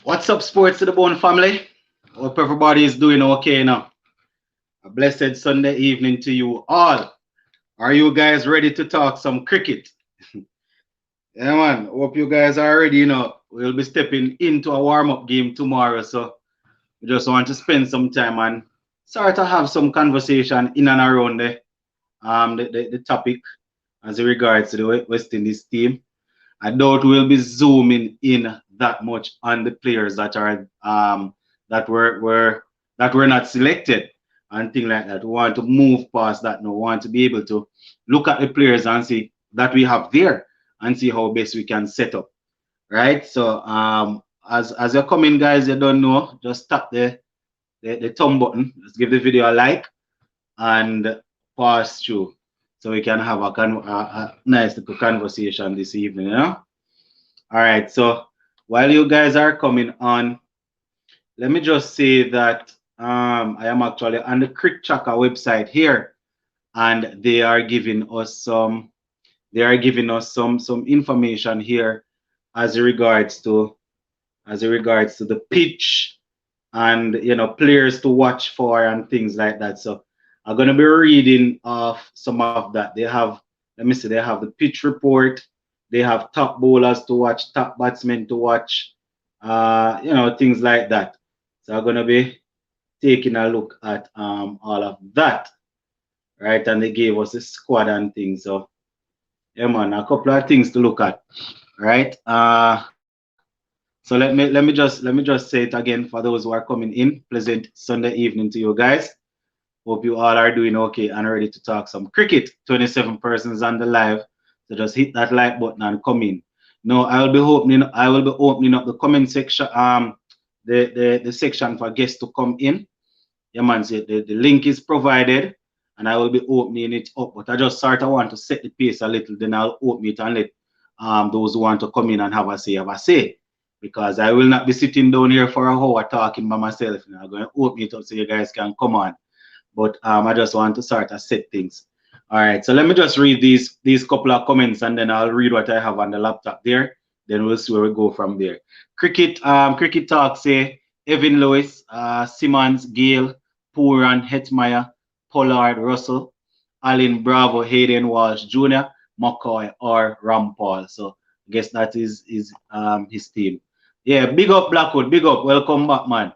What's up, Sports to the Bone family? Hope everybody is doing okay now. A blessed Sunday evening to you all. Are you guys ready to talk some cricket? Yeah, man. Hope you guys are ready. We'll be stepping into a warm up game tomorrow. So we just want to spend some time and sort of have some conversation in and around the topic as regards to the West Indies team. I doubt we'll be zooming in that much on the players that are that were not selected and things like that. We want to move past that now. We want to be able to look at the players and see that we have there and see how best we can set up. Right. So as you're coming, guys, you don't know, just tap the thumb button. Let's give the video a like and pass through so we can have a nice little conversation this evening, All right, so while you guys are coming on, let me just say that I am actually on the Crick Tracker website here, and they are giving us some information here as regards to the pitch and players to watch for and things like that. So I'm gonna be reading off some of that. They have, let me see, they have the pitch report, they have top bowlers to watch, top batsmen to watch, things like that. So I'm gonna be taking a look at all of that, right? And they gave us a squad and things. So yeah, man, a couple of things to look at, right? So let me just say it again for those who are coming in. Pleasant Sunday evening to you guys. Hope you all are doing okay and ready to talk some cricket. 27 persons on the live. So just hit that like button and come in. Now I will be opening up the comment section, the section for guests to come in. Yeah, man, so the link is provided and I will be opening it up. But I just sort of want to set the pace a little, then I'll open it and let those who want to come in and have a say. Because I will not be sitting down here for a hour talking by myself. I'm going to open it up so you guys can come on. But I just want to sort of set things. All right, so let me just read these couple of comments and then I'll read what I have on the laptop there. Then we'll see where we go from there. Cricket Talk say Evan Lewis, Simmons, Gale, Pooran, Hetmeyer, Pollard, Russell, Allen, Bravo, Hayden Walsh Jr., McCoy, or Rampal. So I guess that is his team. Yeah, big up Blackwood, big up. Welcome back, man.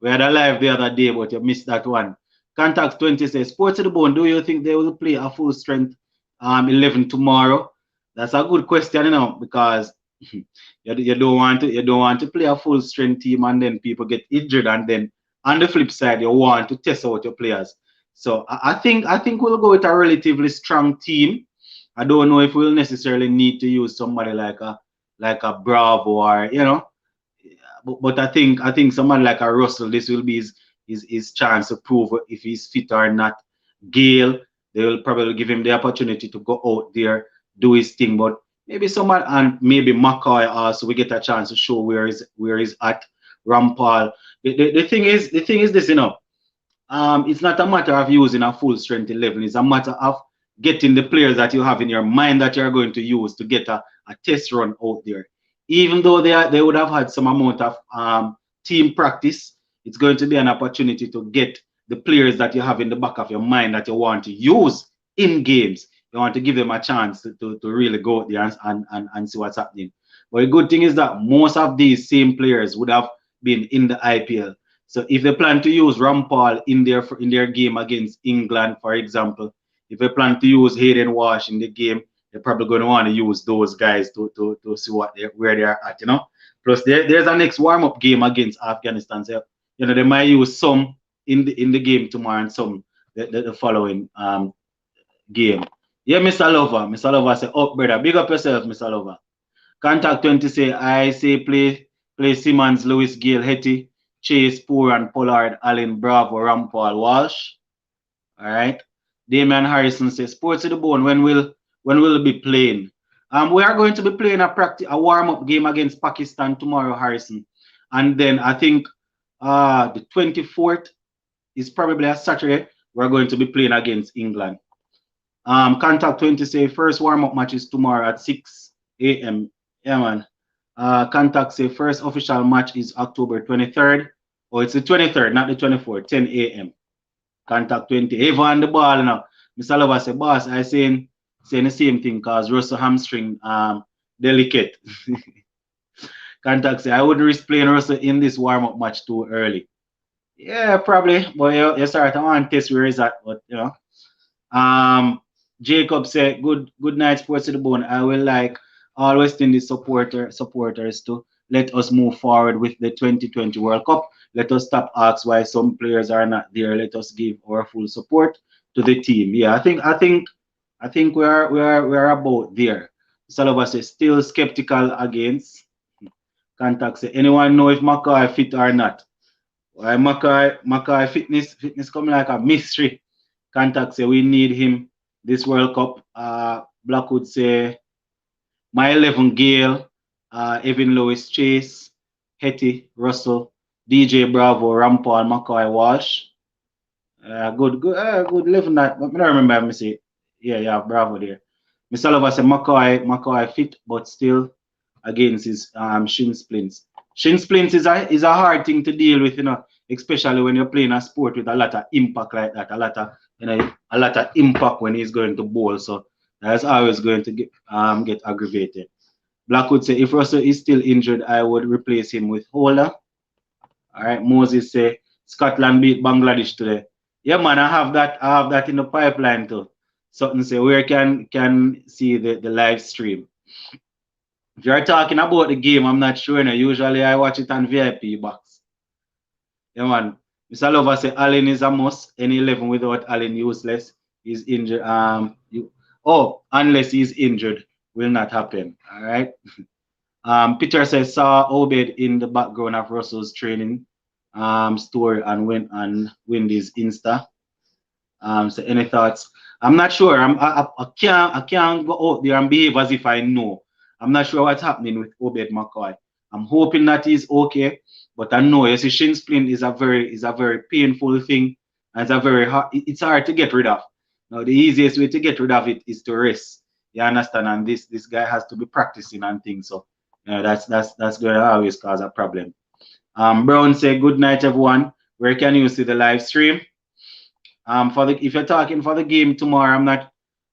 We had a live the other day, but you missed that one. Contact 20 says, Sports to the Bone, do you think they will play a full strength 11 tomorrow? That's a good question, because you don't want to play a full strength team and then people get injured, and then on the flip side you want to test out your players. So I think we'll go with a relatively strong team. I don't know if we'll necessarily need to use somebody like a Bravo or but I think someone like a Russell, this will be his chance to prove if he's fit or not. Gale, they will probably give him the opportunity to go out there, do his thing, but maybe someone, and maybe McCoy also we get a chance to show where he's at. Rampal. The thing is this, it's not a matter of using a full strength 11. It's a matter of getting the players that you have in your mind that you're going to use to get a test run out there. Even though they would have had some amount of team practice, it's going to be an opportunity to get the players that you have in the back of your mind that you want to use in games. You want to give them a chance to really go out there and see what's happening. But the good thing is that most of these same players would have been in the IPL. So if they plan to use Rampal in their game against England, for example, if they plan to use Hayden Walsh in the game, they're probably going to want to use those guys to see where they are at, Plus, there's a next warm-up game against Afghanistan. So, they might use some in the game tomorrow and some the following game. Yeah, Mr. Lover. Mr. Lover say, oh, brother, big up yourself, Mr. Lover. Contact 20 say, I say play Simmons, Lewis, Gale, Hetty, Chase, Pooran, Pollard, Allen, Bravo, Rampal, Walsh. All right. Damian Harrison says, Sports to the Bone, when will be playing? We are going to be playing a warm-up game against Pakistan tomorrow, Harrison. And then I think the 24th is probably a Saturday. We're going to be playing against England. Contact 20 say first warm-up match is tomorrow at 6 a.m. Yeah, man. Contact say first official match is October 23rd. Oh, it's the 23rd, not the 24th, 10 a.m. Contact 20. Even on the ball now. Mr. Lover say, boss, I saying the same thing because Russell hamstring delicate. Contact say, I wouldn't risk playing Russell in this warm-up match too early. Yeah, probably. But you start to test where is that, but you know. Jacob said, good night, Sports to the Bone. I will like all West Indies supporters to let us move forward with the 2020 World Cup. Let us stop ask why some players are not there. Let us give our full support to the team. Yeah, I think we are about there. Salova says still skeptical against contact. Say anyone know if Mackay fit or not? Why Mackay fitness coming like a mystery. Contact say we need him this World Cup. Blackwood say my 11 Gale, Evan Lewis Chase, Hetty, Russell, DJ Bravo, Rampal, McCoy, Walsh. Good 11 that. But I don't remember me say. Yeah, Bravo there. Mr. Lover said McCoy fit, but still against his shin splints. Shin splints is a hard thing to deal with, especially when you're playing a sport with a lot of impact like that, a lot of impact when he's going to bowl. So that's always going to get aggravated. Blackwood say if Russell is still injured, I would replace him with Holder. All right, Moses say Scotland beat Bangladesh today. Yeah, man, I have that in the pipeline too. Something say where can see the live stream. If you're talking about the game, I'm not sure. Usually I watch it on VIP box. Yeah, man. Mr. Lover say Allen is a must. Any 11 without Allen useless. He's injured. Unless he's injured, will not happen. All right. Peter says saw Obed in the background of Russell's training story and went on Wendy's Insta. So any thoughts? I'm not sure. I can't go out there and behave as if I know. I'm not sure what's happening with Obed McCoy. I'm hoping that he's okay, but I know you see shin splint is a very painful thing, and it's hard to get rid of. Now the easiest way to get rid of it is to rest. You understand? And this guy has to be practicing and things. So that's going to always cause a problem. Brown say good night everyone. Where can you see the live stream? If you're talking for the game tomorrow,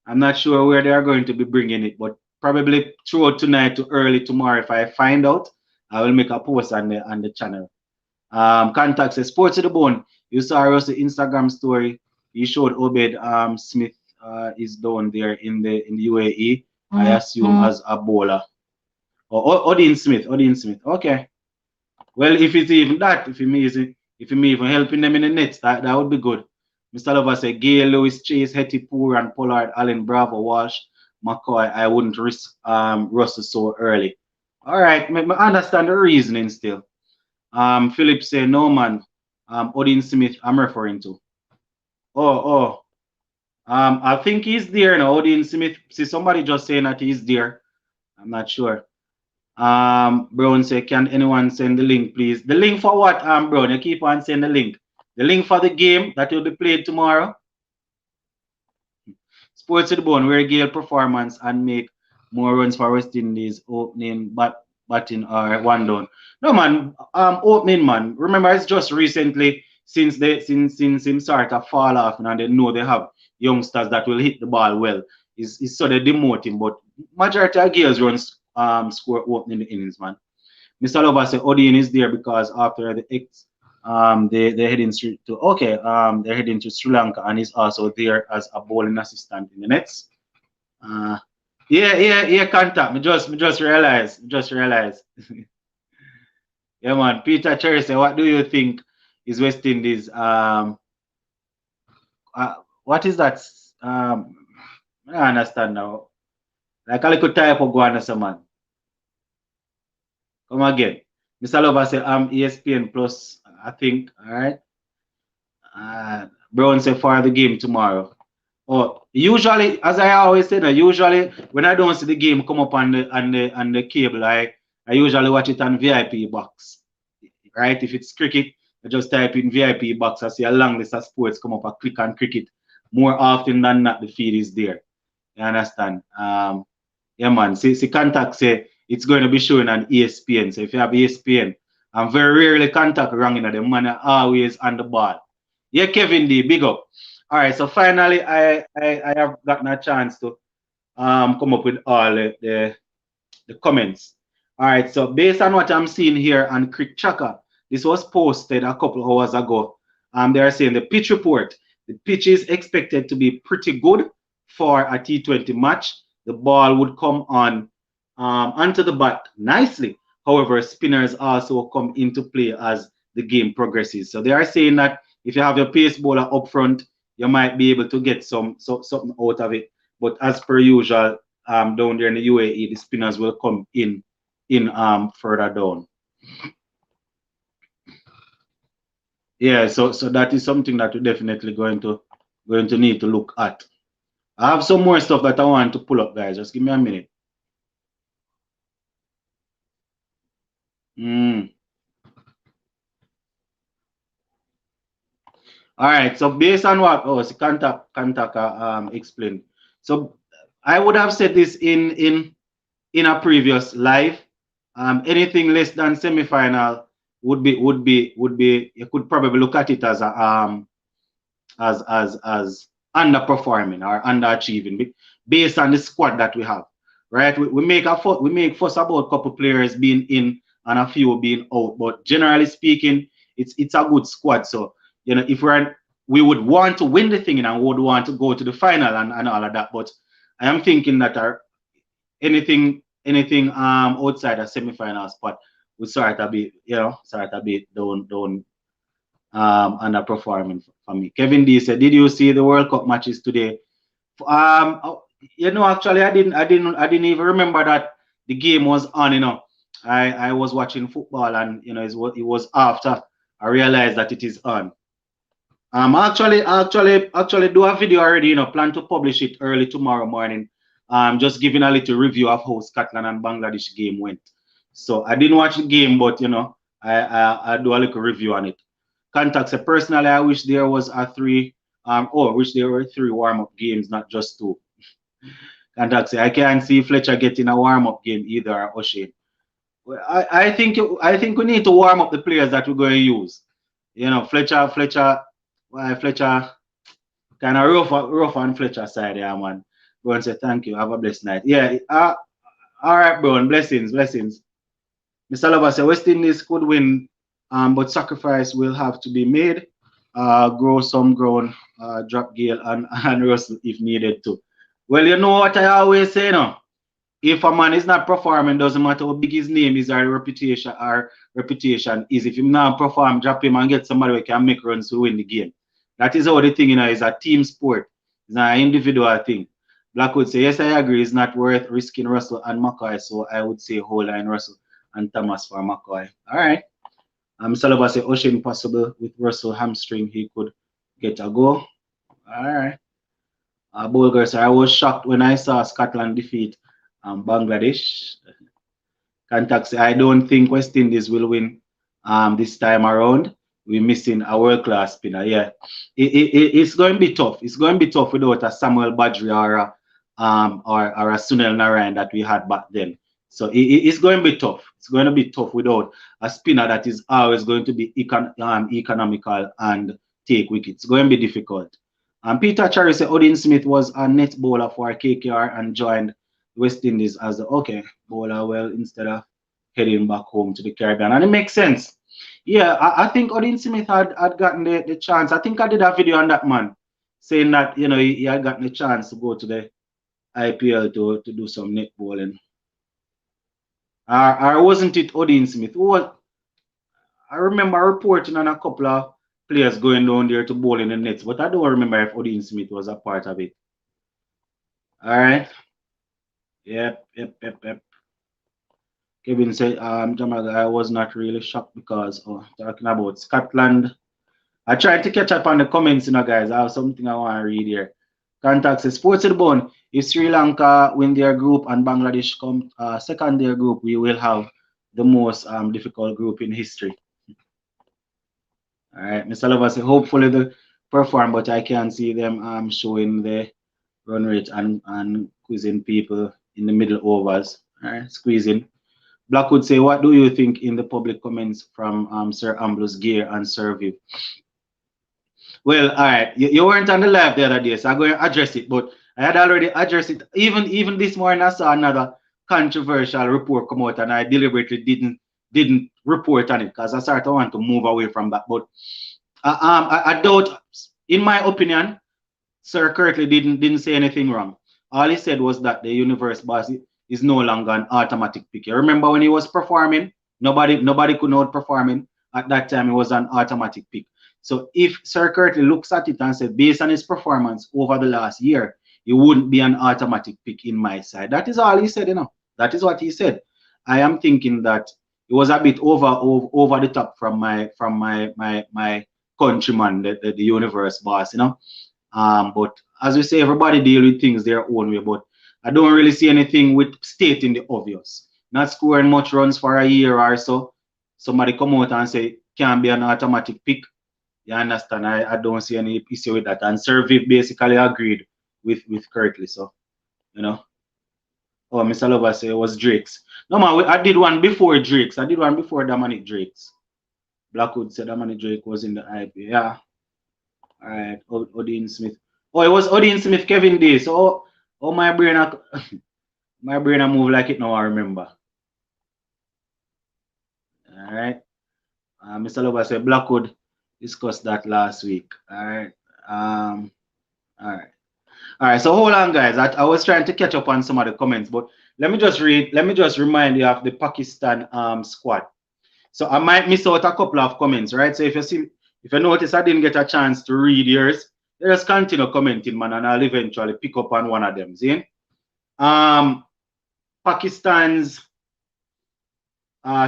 I'm not sure where they are going to be bringing it, but probably throughout tonight to early tomorrow. If I find out, I will make a post on the channel. Contact says Sports to the Bone. You saw Russell Instagram story. He showed Obed Smith is down there in the UAE. I assume as a bowler. Odin Smith. Okay. Well, if it's even that, if he even helping them in the nets, that would be good. Mr. Lover said Gale, Lewis, Chase, Hetty, Poor, and Pollard, Allen, Bravo, Walsh, McCoy. I wouldn't risk Russell so early. All right, I understand the reasoning still. Philip said no man. Odin Smith, I'm referring to. I think he's there now. Odin Smith. See somebody just saying that he's there. I'm not sure. Brown say, can anyone send the link, please? The link for what, Brown? You keep on saying the link. The link for the game that will be played tomorrow. Sports to the Bone, where Gale performance and make more runs for West Indies opening batting or one down. No man, opening man. Remember, it's just recently since him start to fall off and they know they have youngsters that will hit the ball well. It's sort of demoting, but majority of Gale's runs score opening the innings, man. Mr. Lover said Odin is there because after the X they're heading they're heading to Sri Lanka and he's also there as a bowling assistant in the nets. Contact. Me just realized. Yeah man. Peter Cherry said, what do you think is West Indies what is that? I understand now. Like a little type of guana man. Come again. Mr. Lover said ESPN Plus, I think. All right. Brown said for the game tomorrow. Usually, as I always say, usually when I don't see the game come up on the cable, I usually watch it on VIP box. Right? If it's cricket, I just type in VIP box. I see a long list of sports come up. I click on cricket. More often than not, the feed is there. You understand? Yeah, man. See, contact say it's going to be showing on ESPN. So if you have ESPN, I'm very rarely contact wrong in the man are always on the ball. Yeah, Kevin D, big up. All right, so finally I have gotten a chance to come up with all the comments. All right, so based on what I'm seeing here on Crick Chaka, this was posted a couple hours ago. They are saying the pitch report. The pitch is expected to be pretty good for a T20 match. The ball would come on onto the bat nicely. However, spinners also come into play as the game progresses. So they are saying that if you have your pace bowler up front, you might be able to get something out of it. But as per usual, down there in the UAE, the spinners will come in further down. Yeah, so that is something that we're definitely going to need to look at. I have some more stuff that I want to pull up, guys. Just give me a minute. All right. So based on what Kantaka explained. So I would have said this in a previous live. Anything less than semifinal would be you could probably look at it as a as underperforming or underachieving based on the squad that we have, right? We make fuss about a couple players being in and a few being out, but generally speaking, it's a good squad. So you know, if we would want to win the thing and would want to go to the final and all of that, but I am thinking that anything outside a semi-final spot would sort of be down underperforming for me. Kevin D said, "Did you see the World Cup matches today?" You know, actually, I didn't even remember that the game was on. You know, I was watching football, and you know, it was after I realized that it is on. Actually do a video already. You know, plan to publish it early tomorrow morning. Just giving a little review of how Scotland and Bangladesh game went. So I didn't watch the game, but you know, I do a little review on it. Contact said, personally, I wish there was a three, wish there were three warm-up games, not just two. Contact said, I can't see Fletcher getting a warm-up game either, or O'Shane. Well, I think we need to warm up the players that we're going to use. You know, Fletcher, kind of rough on Fletcher side, yeah, man. Go and say thank you. Have a blessed night. Yeah, all right, bro, and blessings. Mr. Lover said West Indies could win, but sacrifice will have to be made. Grow some ground, drop Gale and Russell if needed to. Well, you know what I always say now. If a man is not performing, doesn't matter how big his name is or reputation is. If him not perform, drop him and get somebody who can make runs to win the game. That is how the thing, you know, is a team sport. It's not an individual thing. Blackwood say, yes, I agree. It's not worth risking Russell and McCoy. So I would say whole line Russell and Thomas for McCoy. All right. Salova say Ocean possible with Russell hamstring. He could get a go. All right. Bulgar say, I was shocked when I saw Scotland defeat Bangladesh. Contact say, I don't think West Indies will win this time around. We're missing a world-class spinner. Yeah, it's going to be tough. It's going to be tough without a Samuel Badri or a Sunil Narayan that we had back then. So it's going to be tough. It's going to be tough without a spinner that is always going to be economical and take wickets. It's going to be difficult. Peter Cherry said Odin Smith was a net bowler for KKR and joined West Indies as the bowler, well, instead of heading back home to the Caribbean. And it makes sense. Yeah, I think Odin Smith had gotten the chance. I think I did a video on that, man, saying that, you know, he had gotten a chance to go to the IPL to do some net bowling. Or wasn't it Odin Smith? I remember reporting on a couple of players going down there to bowl in the nets, but I don't remember if Odin Smith was a part of it. All right. Yep. Kevin said, Jamaga, I was not really shocked because talking about Scotland. I tried to catch up on the comments, you know, guys. I have something I want to read here. Contact says, Sports to the bone. If Sri Lanka win their group and Bangladesh come second their group, we will have the most difficult group in history. All right, Mr. Lover said, hopefully they perform, but I can't see them showing the run rate and quizzing people in the middle overs. All right, squeezing. Blackwood say, what do you think in the public comments from Sir Ambrose Gear and Sir Viv? Well, all right, you weren't on the live the other day, so I'm going to address it. But I had already addressed it. Even this morning, I saw another controversial report come out, and I deliberately didn't report on it because I started to want to move away from that. But I doubt, in my opinion, Sir Kirtley didn't say anything wrong. All he said was that the universe boss is no longer an automatic pick. You remember when he was performing, nobody could outperform him. At that time, he was an automatic pick. So if Sir Kirtley looks at it and said, based on his performance over the last year, he wouldn't be an automatic pick in my side. That is all he said, you know. That is what he said. I am thinking that it was a bit over the top from my countryman, the universe boss, you know. But as we say, everybody deal with things their own way. But I don't really see anything with stating the obvious. Not scoring much runs for a year or so. Somebody come out and say can't be an automatic pick. You understand? I don't see any issue with that. And Sir Viv basically agreed with Kirtley. So, you know. Oh, Mr. Lover say it was Drake's. No man, I did one before Drake's. I did one before Dominic Drake's. Blackwood said Dominic Drake was in the IP. Yeah. All right. Odin Smith. Oh, it was Odin Smith, Kevin Day. So, oh my brain, my brain move like it now. I remember. All right. Mr. Lover said Blackwood discussed that last week. All right. All right. All right. So hold on, guys. I was trying to catch up on some of the comments, but let me just read. Let me just remind you of the Pakistan squad. So I might miss out a couple of comments, right? So if you notice I didn't get a chance to read yours, just continue commenting, man, and I'll eventually pick up on one of them. See? Pakistan's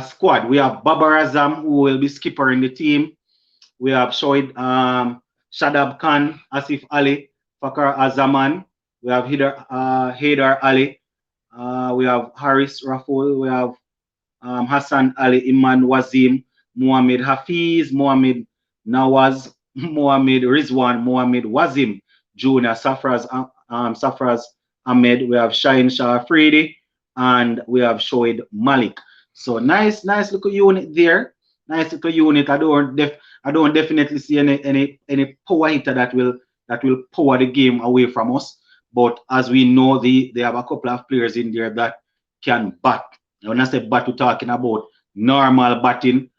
squad. We have Babar Azam, who will be skipper in the team. We have Shoaib Shadab Khan, Asif Ali, Fakar Azaman. We have Haidar Ali. We have Haris Raful. We have Hassan Ali Iman Wazim, Mohammed Hafiz, Mohammed Nawaz, Mohammed Rizwan, Mohammed Wazim Jr., Safraz Ahmed. We have Shaheen Shah Afridi, and we have Shoaib Malik. So nice little unit there. Nice little unit. I don't definitely see any power hitter that will power the game away from us. But as we know, they have a couple of players in there that can bat. When I say bat, we're talking about normal batting,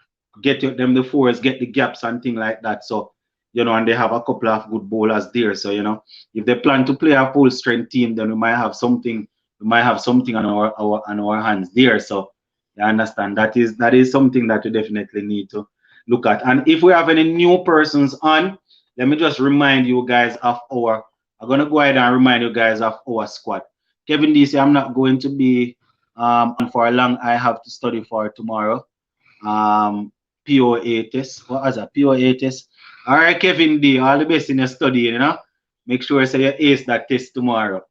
get them the fours, get the gaps and things like that. So, you know, and they have a couple of good bowlers there. So, you know, if they plan to play a full strength team, then we might have something. We might have something on our hands there. So, you understand that is something that we definitely need to look at. And if we have any new persons on, let me just remind you guys of I'm gonna go ahead and remind you guys of our squad. Kevin D, I'm not going to be for a long. I have to study for tomorrow. POA test. What is that? POA test. All right, Kevin D. All the best in your study. You know, make sure say you ace that test tomorrow.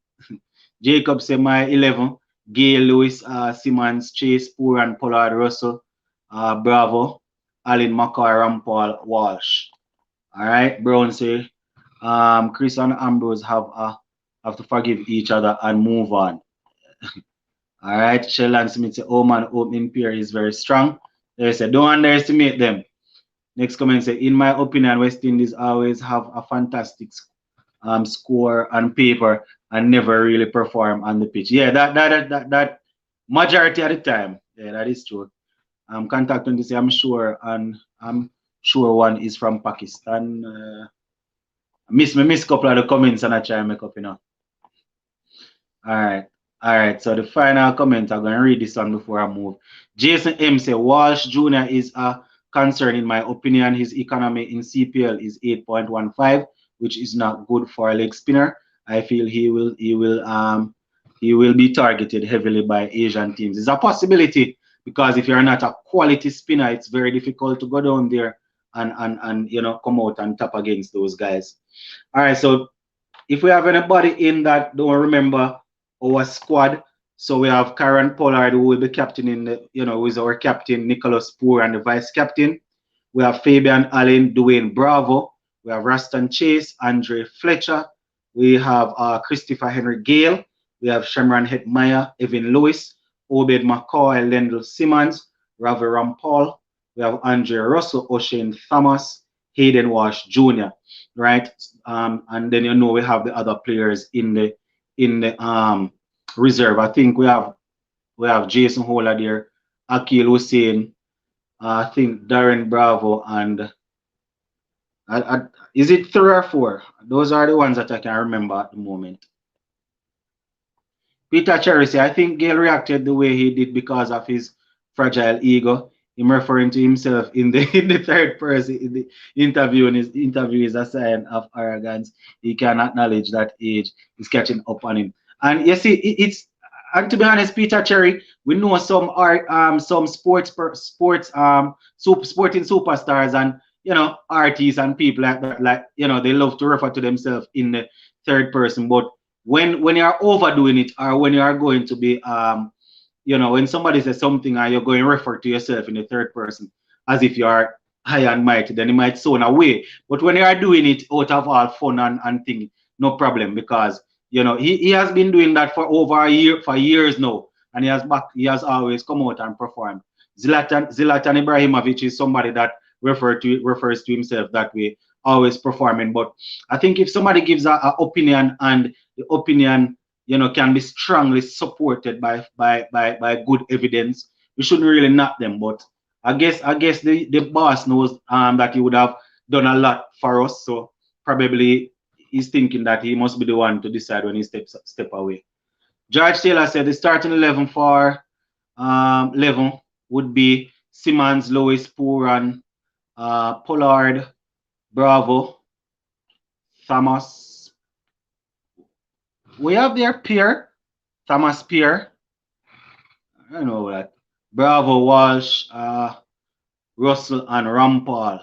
Jacob say my 11. Gail Lewis, Simmons, Chase, Pooran, Pollard, Russell, Bravo, Allen, McCoy, Rampal, Walsh. All right, Brown say Chris and Ambrose have to forgive each other and move on. All right, Sheldon Smith say, oh man, opening pair is very strong. They say, don't underestimate them. Next comment say, in my opinion, West Indies always have a fantastic score on paper and never really perform on the pitch. Yeah, that majority of the time. Yeah, that is true. Contact to say, I'm sure one is from Pakistan. Miss a couple of the comments and I try and make up, you know. All right. So the final comment, I'm gonna read this one before I move. Jason M say Walsh Jr. is a concern in my opinion. His economy in CPL is 8.15, which is not good for a leg spinner. I feel he will be targeted heavily by Asian teams. It's a possibility because if you're not a quality spinner, it's very difficult to go down there and you know come out and tap against those guys. All right, so if we have anybody in that don't remember our squad, so we have Karen Pollard who will be captain in the, you know, who is our captain, Nicholas Poor and the vice captain. We have Fabian Allen, Dwayne Bravo. We have Raston Chase, Andre Fletcher. We have Christopher Henry Gale. We have Shamran Hetmeyer, Evan Lewis, Obed McCoy, Lendl Simmons, Ravi Rampal. We have Andre Russell, O'Shane Thomas, Hayden Walsh Jr. Right, and then we have the other players in the reserve. I think we have Jason Holler there, Akil Hussein, I think Darren Bravo, and is it 3 or 4? Those are the ones that I can remember at the moment. Peter Cherry, I think Gayle reacted the way he did because of his fragile ego. Him referring to himself in the in the third person in the interview, and his interview is a sign of arrogance. He can acknowledge that age is catching up on him. And you see, it's and to be honest, Peter Cherry, we know some art, some sporting superstars and artists and people like that, like they love to refer to themselves in the third person, but when you are overdoing it, or when you are going to be when somebody says something and you're going to refer to yourself in the third person as if you are high and mighty, then it might sound away. But when you are doing it out of all fun and thing, no problem, because he has been doing that for over a year, for years now, and he has always come out and performed. Zlatan Ibrahimovic is somebody that refers to himself that way, always performing. But I think if somebody gives an opinion, and the opinion can be strongly supported by good evidence, we shouldn't really knock them. But I guess the boss knows that he would have done a lot for us, so probably he's thinking that he must be the one to decide when he step away. George Taylor said the starting 11 for 11 would be Simmons, Lewis, Puran, Pollard, Bravo, Thomas. We have their Pierre, Thomas Pierre. I don't know that. Bravo, Walsh, Russell, and Rampal.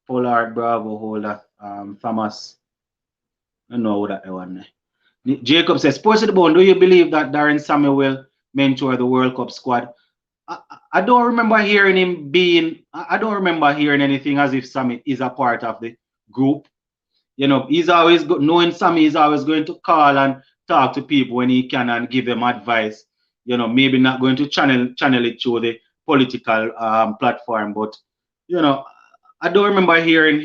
Pollard, Bravo, Holder, Thomas. I don't know that one. Jacob says, Sports of the Bone, do you believe that Darren Samuel will mentor the World Cup squad? I don't remember hearing him I don't remember hearing anything as if Sammy is a part of the group. He's always knowing Sammy is always going to call and talk to people when he can and give them advice. Maybe not going to channel it through the political platform, but I don't remember hearing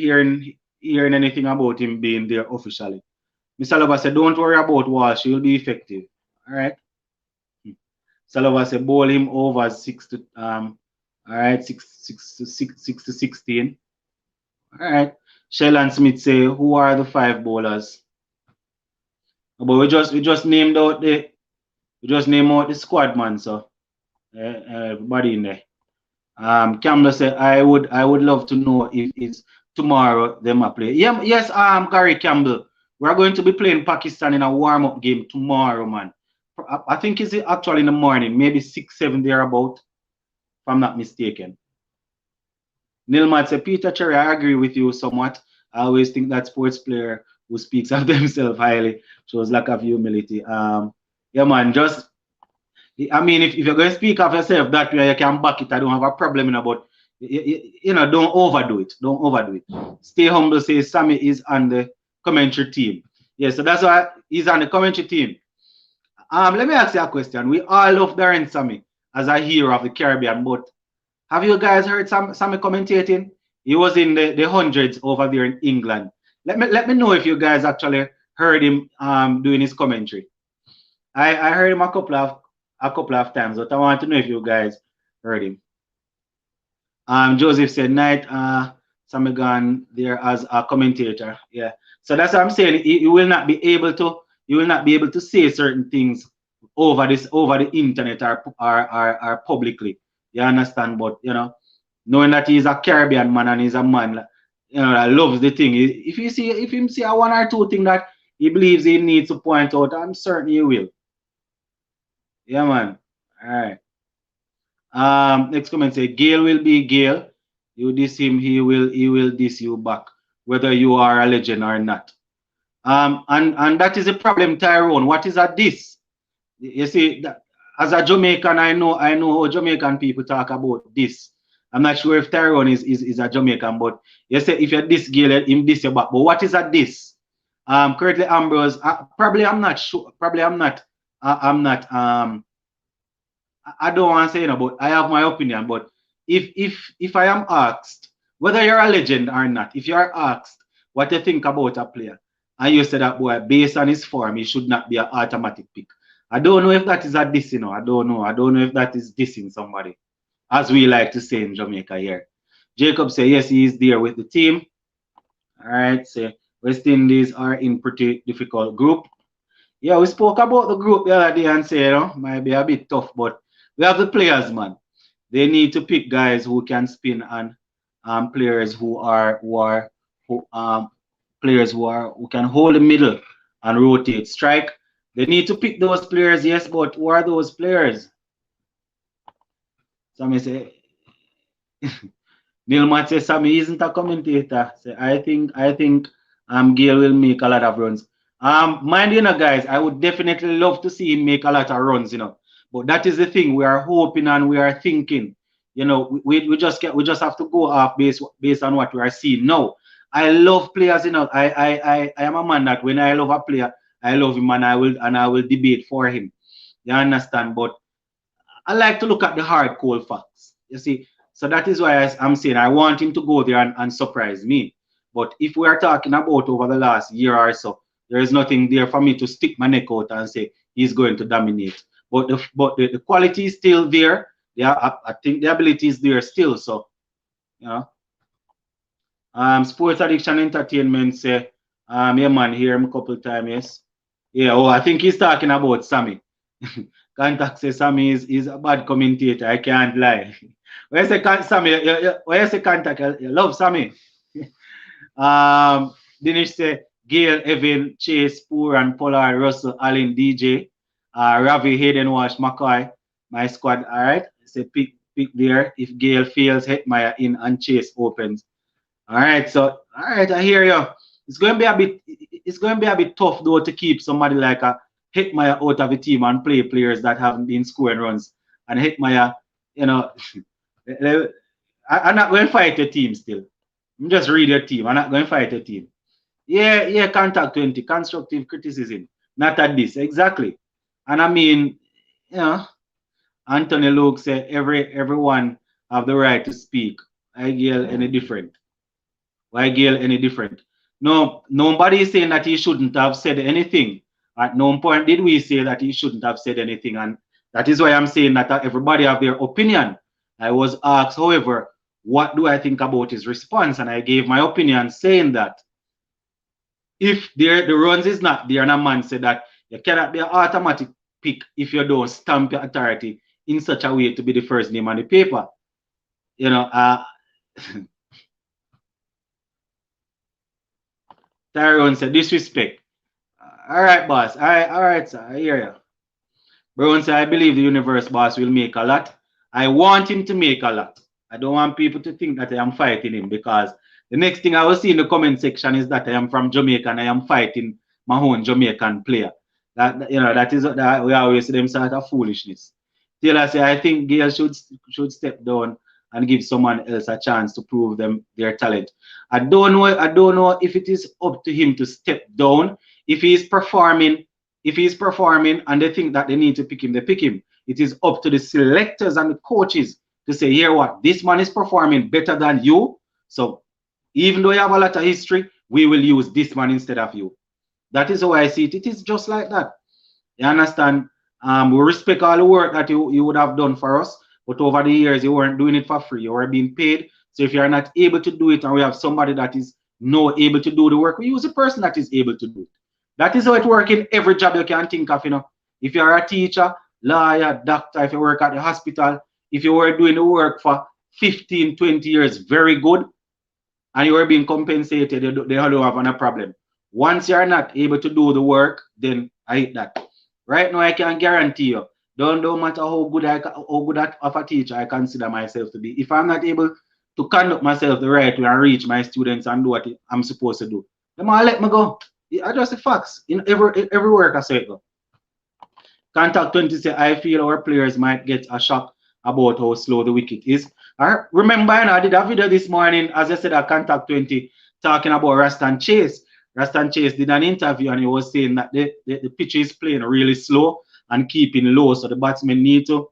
anything about him being there officially. Mr. Lover said, don't worry about Walsh, he'll be effective. All right. Salova said, bowl him over 6 to 16. All right. Shellan Smith say, who are the 5 bowlers? But we just named out the squad, man. So everybody in there. Campbell said, I would love to know if it's tomorrow them are play. Yeah, yes, Gary Campbell. We're going to be playing Pakistan in a warm-up game tomorrow, man. I think it's actually in the morning, maybe 6, 7 thereabout, if I'm not mistaken. Nilmad said, Peter Cherry, I agree with you somewhat. I always think that sports player who speaks of themselves highly shows lack of humility. Yeah, man, I mean, if you're going to speak of yourself that way, you can back it. I don't have a problem, but don't overdo it. Don't overdo it. Stay humble. Say Sammy is on the commentary team. Yeah, so that's why he's on the commentary team. Let me ask you a question. We all love Darren Sammy as a hero of the Caribbean, but have you guys heard Sammy commentating? He was in the hundreds over there in England. Let me know if you guys actually heard him doing his commentary. I heard him a couple of times, but I want to know if you guys heard him. Joseph said, night, Sammy gone there as a commentator. Yeah. So that's what I'm saying. You will not be able to say certain things over the internet or publicly. You understand? But knowing that he's a Caribbean man and he's a man that loves the thing. If him see a 1 or 2 thing that he believes he needs to point out, I'm certain he will. Yeah, man. All right. Next comment say, Gayle will be Gayle. You diss him, he will diss you back, whether you are a legend or not. And that is the problem, Tyrone. What is a diss? You see, that, as a Jamaican, I know how Jamaican people talk about this. I'm not sure if Tyrone is a Jamaican, but you say if you diss Gayle, him diss you back. But what is a diss? Currently Ambrose, probably I'm not sure. Probably I'm not I'm not I don't want to say, but I have my opinion. But if I am asked, whether you're a legend or not, if you are asked what you think about a player, and you say that boy, based on his form, he should not be an automatic pick. I don't know if that is a diss, I don't know. I don't know if that is dissing somebody, as we like to say in Jamaica here. Jacob say yes, he is there with the team. All right, say West Indies are in pretty difficult group. Yeah, we spoke about the group the other day and say, might be a bit tough, but we have the players, man. They need to pick guys who can spin and players who players who can hold the middle and rotate strike. They need to pick those players, yes, but who are those players? Some say Neil Matt says Sammy isn't a commentator. So I think Gail will make a lot of runs. Mind you, guys, I would definitely love to see him make a lot of runs, But that is the thing. We are hoping and we are thinking. We just have to go off based on what we are seeing. No, I love players, I am a man that when I love a player, I love him and I will debate for him. You understand? But I like to look at the hard cold facts. You see, so that is why I'm saying I want him to go there and surprise me. But if we are talking about over the last year or so, there is nothing there for me to stick my neck out and say he's going to dominate. But the quality is still there. Yeah, I think the ability is there still. So, you know. Sports Addiction Entertainment say, yeah, man, hear him a couple times, yes. Yeah, oh, I think he's talking about Sammy. Contact says Sammy is a bad commentator. I can't lie. When you say Sammy, when you say Contact, you love Sammy. Dinesh say Gail, Evan, Chase, Poor, and Pollard, Russell, Allen, DJ, Ravi, Hayden, Wash, McCoy, my squad. All right. Say pick there. If Gail fails, Hetmeyer in and Chase opens. All right. So all right, I hear you. It's going to be a bit. It's going to be a bit tough though to keep somebody like a Hetmeyer out of the team and play players that haven't been scoring runs. And Hetmeyer, I'm not going to fight your team still. I'm just read your team. I'm not going to fight your team. Yeah, contact 20, constructive criticism. Not at this, exactly. And I mean, Anthony Luke said everyone have the right to speak. I Gail any different. Why Gail any different? No, nobody is saying that he shouldn't have said anything. At no point did we say that he shouldn't have said anything. And that is why I'm saying that everybody have their opinion. I was asked, however, what do I think about his response? And I gave my opinion saying that if the runs is not there, and a man said that you cannot be an automatic pick if you don't stamp your authority in such a way to be the first name on the paper. Tyrone said disrespect. All right, boss. All right, sir. I hear you. Brown said, I believe the universe boss will make a lot. I want him to make a lot. I don't want people to think that I am fighting him, because the next thing I will see in the comment section is that I am from Jamaica and I am fighting my own Jamaican player. That is that we always see them sort of foolishness. Taylor say, I think Gail should step down and give someone else a chance to prove their talent. I don't know if it is up to him to step down. If he's performing and they think that they need to pick him, they pick him. It is up to the selectors and the coaches to say, here what, this man is performing better than you. So even though you have a lot of history, we will use this man instead of you. That is how I see it. It is just like that. You understand? We respect all the work that you would have done for us, but over the years you weren't doing it for free. You were being paid. So if you're not able to do it and we have somebody that is not able to do the work, we use a person that is able to do it. That is how it works in every job you can think of, If you're a teacher, lawyer, doctor, if you work at the hospital, if you were doing the work for 15, 20 years, very good, and you are being compensated, they don't have any problem. Once you're not able to do the work, then I hate that. Right now, I can guarantee you, don't matter how good of a teacher I consider myself to be. If I'm not able to conduct myself the right way and reach my students and do what I'm supposed to do, then I'll let me go. I just the facts. In every work I say it go. Contact 20 say, I feel our players might get a shock about how slow the wicket is. Remember, I did a video this morning, as I said, at Contact 20, talking about Rastan Chase. Rastan Chase did an interview and he was saying that the pitch is playing really slow and keeping low. So the batsmen need to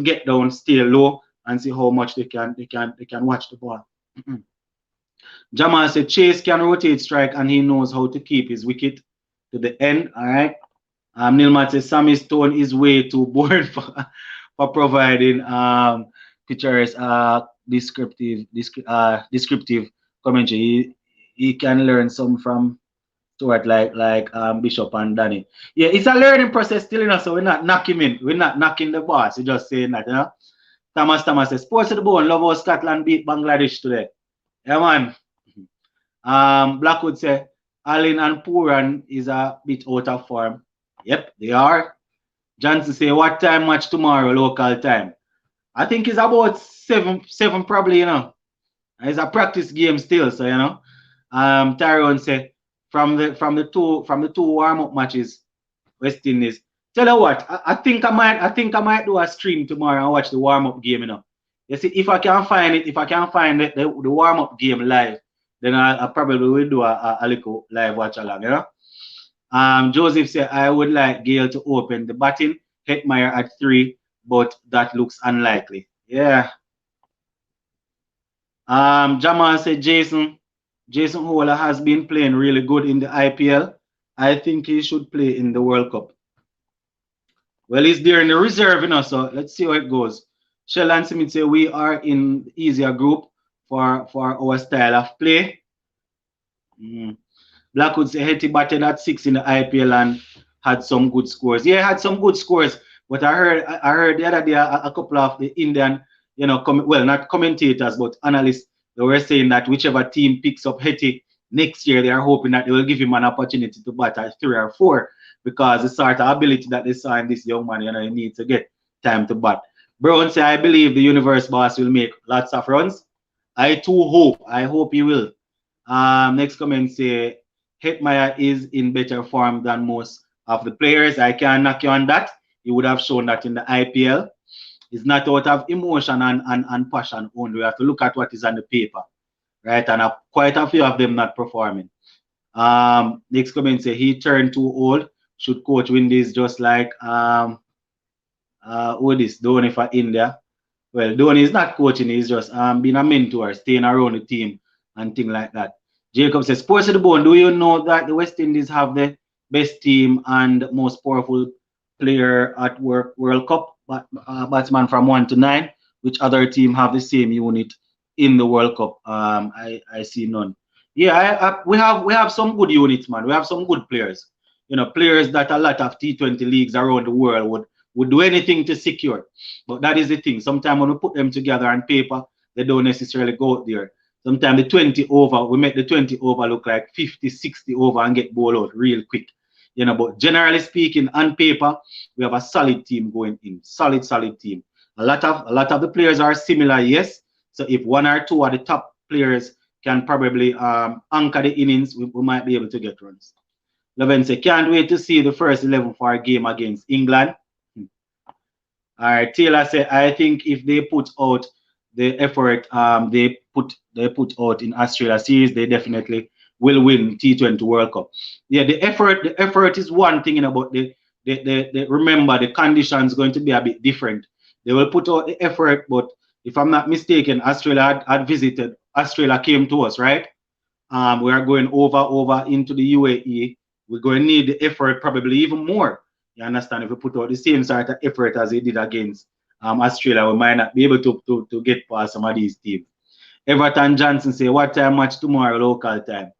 get down, stay low, and see how much they can watch the ball. Jamal said Chase can rotate strike and he knows how to keep his wicket to the end. All right. Nilmat says Sammy Stone is way too bored for providing pictures descriptive commentary. He can learn some from Stuart like Bishop and Danny. Yeah, it's a learning process still, so we're not knocking him. We're not knocking the boss. We're just saying that. Thomas says, Sports of the Bone, love how Scotland beat Bangladesh today. Yeah, man. Blackwood say, Allen and Puran is a bit out of form. Yep, they are. Johnson say, what time match tomorrow, local time? I think it's about seven probably. It's a practice game still, so. Tyrone say, from the two warm-up matches, West Indies. Tell you what, I think I might do a stream tomorrow and watch the warm-up game. You see, if I can find the warm-up game live, then I probably will do a little live watch along. Joseph said I would like Gale to open the batting, Hetmeyer at 3, but that looks unlikely. Yeah. Jamal said Jason Hola has been playing really good in the IPL. I think he should play in the World Cup. Well, he's there in the reserve, so let's see how it goes. Sheldon Smith say we are in the easier group for our style of play. Blackwood say Hetty batted at 6 in the IPL and had some good scores. Yeah, had some good scores, but I heard the other day a couple of the Indian, not commentators but analysts, they were saying that whichever team picks up Hetty next year, they are hoping that they will give him an opportunity to bat at 3 or 4 because the sort of ability that they saw in this young man, he needs to get time to bat. Brown say I believe the universe boss will make lots of runs. I hope he will. Next comment say Hetmeyer is in better form than most of the players. I can't knock you on that. He would have shown that in the IPL. It's not out of emotion and passion only. We have to look at what is on the paper, right? And quite a few of them not performing. Next comment say he turned too old. Should coach Windies just like Dhoni for India. Well, Dhoni is not coaching. He's just being a mentor, staying around the team and things like that. Jacob says, Sports of the Bone, do you know that the West Indies have the best team and most powerful player at World Cup, batsman from 1 to 9? Which other team have the same unit in the World Cup? I see none. Yeah, we have some good units, man. We have some good players. Players that a lot of T20 leagues around the world would do anything to secure. But that is the thing. Sometimes when we put them together on paper, they don't necessarily go out there. Sometimes the 20 over, we make the 20 over look like 50, 60 over and get ball out real quick. But generally speaking, on paper, we have a solid team going in. Solid team. A lot of the players are similar, yes. So if 1 or 2 of the top players can probably anchor the innings, we might be able to get runs. Levin say, can't wait to see the first 11 for our game against England. All right, Taylor said, I think if they put out the effort they put out in Australia series, they definitely will win T20 World Cup. Yeah, the effort is one thing, but remember the conditions going to be a bit different. They will put out the effort, but if I'm not mistaken, Australia had visited. Australia came to us, right? We are going over into the UAE. We're going to need the effort probably even more. You understand? If we put out the same sort of effort as they did against Australia, we might not be able to get past some of these teams. Everton Johnson say, what time match tomorrow, local time?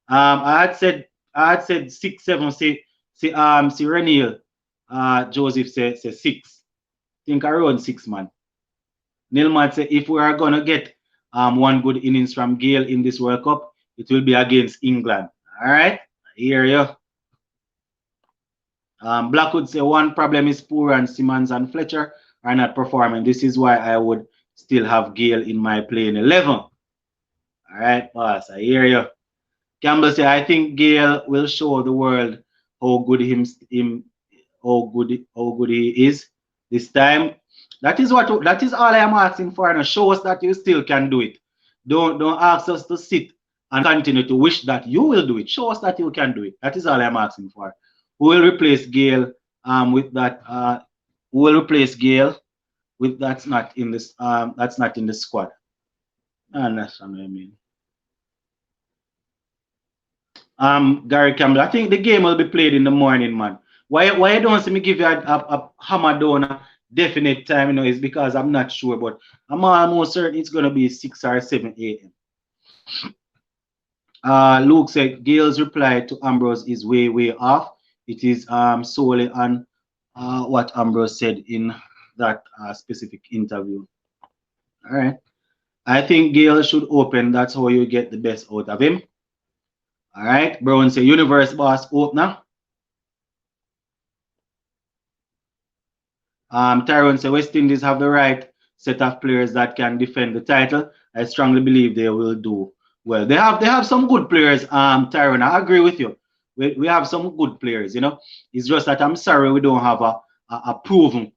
I had said 6, 7. See Renil, Joseph say 6. Think around 6, man. Nilmat say if we are gonna get one good innings from Gale in this World Cup, it will be against England. All right, I hear you. Blackwood say one problem is Poor and Simmons and Fletcher are not performing. This is why I would still have Gale in my playing 11. All right, boss, I hear you. Campbell say I think Gale will show the world how good he is this time. That is all I am asking for. Now show us that you still can do it. Don't ask us to sit and continue to wish that you will do it. Show us that you can do it. That is all I'm asking for. Who will replace Gale with that who will replace Gale with that's not in the squad. And that's what I mean. Gary Campbell, I think the game will be played in the morning, man. Why you don't see me give you a hammer down a definite time, is because I'm not sure, but I'm almost certain it's gonna be 6 or 7 a.m. Luke said Gale's reply to Ambrose is way off. It is solely on what Ambrose said in that specific interview. All right. I think Gale should open. That's how you get the best out of him. All right. Brown say Universe Boss opener. Tyrone say West Indies have the right set of players that can defend the title. I strongly believe they will do well. They have some good players. Tyrone, I agree with you. We have some good players. It's just that I'm sorry we don't have a proven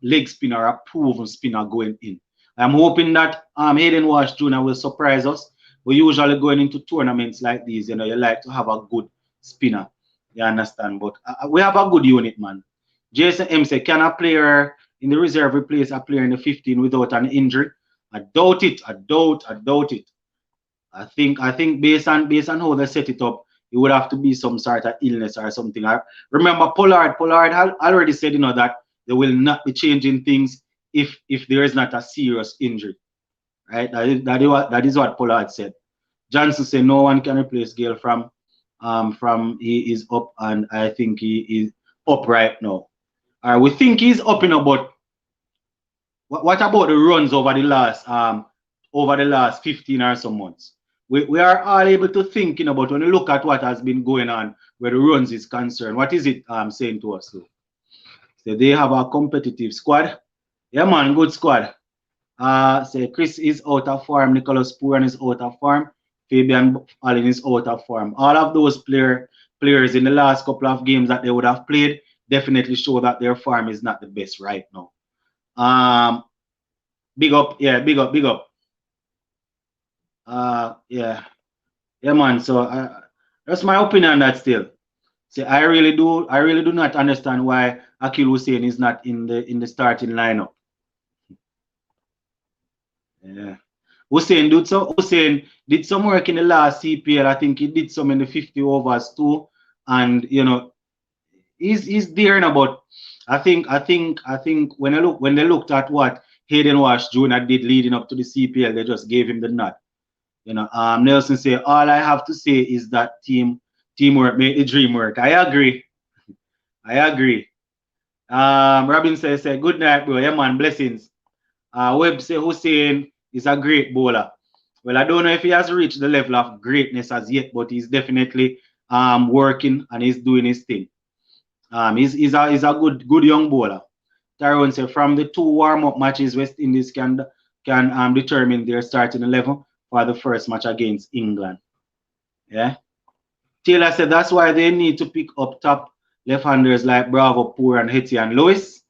leg spinner, a proven spinner going in. I'm hoping that Hayden Walsh Jr. will surprise us. We usually going into tournaments like these, you like to have a good spinner. You understand? But we have a good unit, man. Jason M said, can a player in the reserve replace a player in the 15 without an injury? I doubt it. I doubt it. I think based on how they set it up, it would have to be some sort of illness or something. I remember Pollard had already said, that they will not be changing things if there is not a serious injury. Right? That is what Pollard said. Johnson said no one can replace Gale from he is up, and I think he is up right now. We think he's up, but what about the runs over the last 15 or so months? We are all able to think, but when you look at what has been going on where the runs is concerned, what is it saying to us? So they have a competitive squad. Yeah, man, good squad. Say Chris is out of form, Nicholas Puran is out of form, Fabian Allen is out of form. All of those players in the last couple of games that they would have played definitely show that their form is not the best right now. Big up. Yeah, man. So that's my opinion on that still. See, I really do not understand why Akil Hussein is not in the starting lineup. Yeah. Hussein did some work in the last CPL. I think he did some in the 50 overs too. And he's there now, but I think when they looked at what Hayden Walsh Jr. did leading up to the CPL, they just gave him the nod. Nelson say all I have to say is that teamwork made the dream work. I agree. Robin says good night, bro. Yeah, man, blessings. Webb say Hussein is a great bowler. Well, I don't know if he has reached the level of greatness as yet, but he's definitely working and he's doing his thing. He's a good young bowler. Tyrone said from the 2 warm-up matches, West Indies can determine their starting 11 for the first match against England. Yeah. Taylor said that's why they need to pick up top left-handers like Bravo, Poor, and Hetty and Lewis.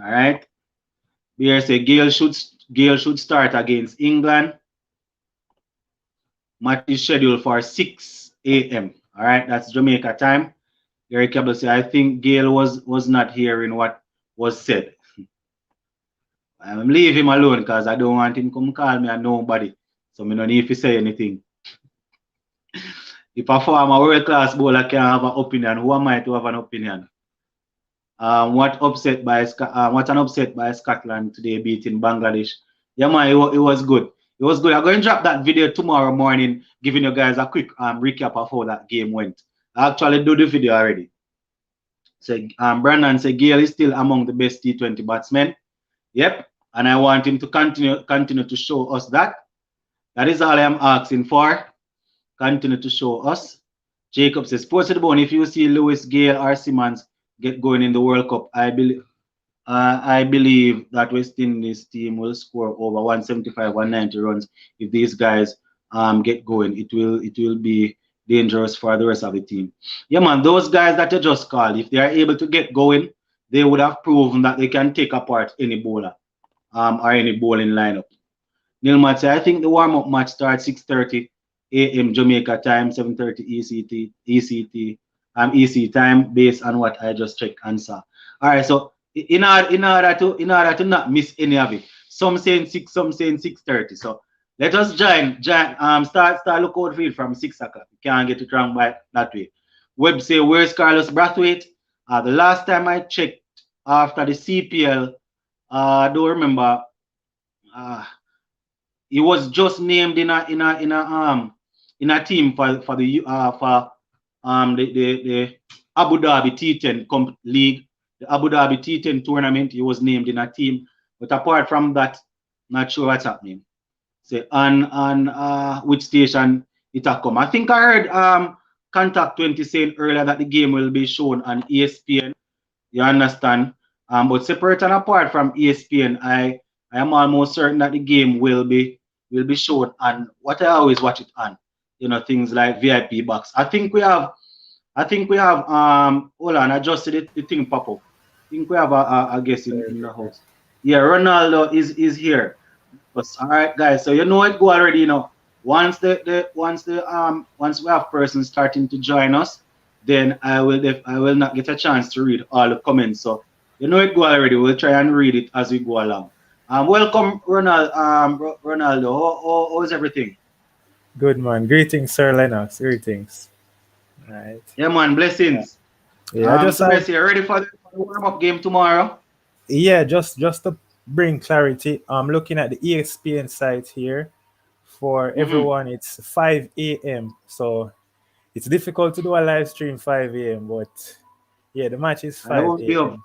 All right. Bear said Gale should start against England. Match is scheduled for 6 a.m. All right, that's Jamaica time. Gary Cable said, I think Gale was not hearing what was said. Leave him alone because I don't want him to come call me a nobody. So I don't need to say anything. If a former world-class bowler can have an opinion, who am I to have an opinion? What an upset by Scotland today beating Bangladesh. Yeah, man, it was good. It was good. I'm going to drop that video tomorrow morning, giving you guys a quick recap of how that game went. I actually do the video already. So Brandon said Gale is still among the best T20 batsmen. Yep, and I want him to continue to show us that. That is all I am asking for. Continue to show us. Jacob says, Sports to the bone, if you see Lewis, Gale, or Simmons get going in the World Cup, I believe that West Indies team will score over 175, 190 runs. If these guys get going, it will be dangerous for the rest of the team. Yeah, man, those guys that you just called, if they are able to get going, they would have proven that they can take apart any bowler or any bowling lineup. Neil Matt said, I think the warm-up match starts 6:30 a.m. Jamaica time, 7:30 ECT. EC time based on what I just checked and saw. All right, so in order to not miss any of it, some saying 6, some saying 6:30. So let us start look out for it from 6 o'clock. You can't get it wrong by that way. Web say where's Carlos Brathwaite? The last time I checked after the CPL, I don't remember. Uh, he was just named in a team for the Abu Dhabi T10 league, the Abu Dhabi T10 tournament. He was named in a team, but apart from that, not sure what's happening. Say on which station it will come. I think I heard Contact 20 saying earlier that the game will be shown on ESPN. You understand? But separate and apart from ESPN, I am almost certain that the game will be shown on what I always watch it on. Things like VIP box. I think we have hold on, I just see the thing pop up. I think we have a guest in the house. Yeah, Ronaldo is here. But all right, guys. So you know it go already. Once we have persons starting to join us, then I will not get a chance to read all the comments. So you know it go already. We'll try and read it as we go along. Welcome, Ronaldo. How's everything? Good man. Greetings, Sir Lennox. Greetings. Right. Yeah, man. Blessings. Yeah, I just So Messi, you ready for the warm-up game tomorrow? just to bring clarity, I'm looking at the ESPN site here. For Mm-hmm. everyone, it's 5 a.m. So it's difficult to do a live stream 5 a.m. But yeah, the match is I won't 5 be up. a.m.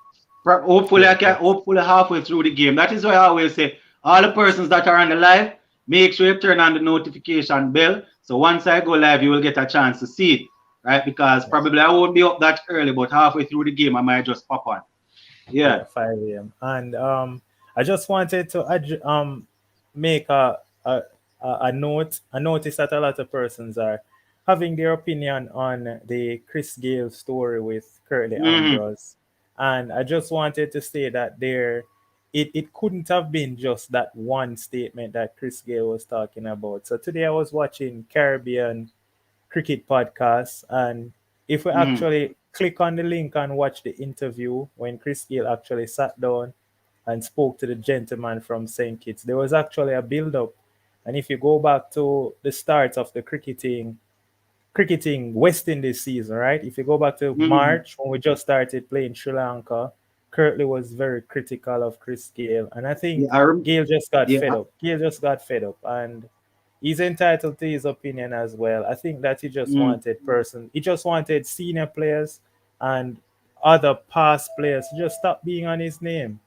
Hopefully, Yeah, I can. Hopefully, halfway through the game. That is why I always say, all the persons that are on the live, make sure you turn on the notification bell. So once I go live, you will get a chance to see it, right? Because probably I won't be up that early, but halfway through the game, I might just pop on. yeah, Yeah. 5 a.m. And I just wanted to make a note. I noticed that a lot of persons are having their opinion on the Chris Gale story with Curly Mm-hmm. Ambrose, and I just wanted to say that it couldn't have been just that one statement that Chris Gale was talking about. So today I was watching Caribbean cricket podcast. And if we Mm-hmm. actually click on the link and watch the interview when Chris Gale actually sat down and spoke to the gentleman from St. Kitts, there was actually a build up. And if you go back to the start of the cricketing West Indies season, right? If you go back to Mm-hmm. March when we just started playing Sri Lanka, Curtly was very critical of Chris Gale. And I think Yeah. Gale just got Yeah. fed up. Gale just got fed up. And he's entitled to his opinion as well. I think that he just wanted senior players and other past players to just stop being on his name.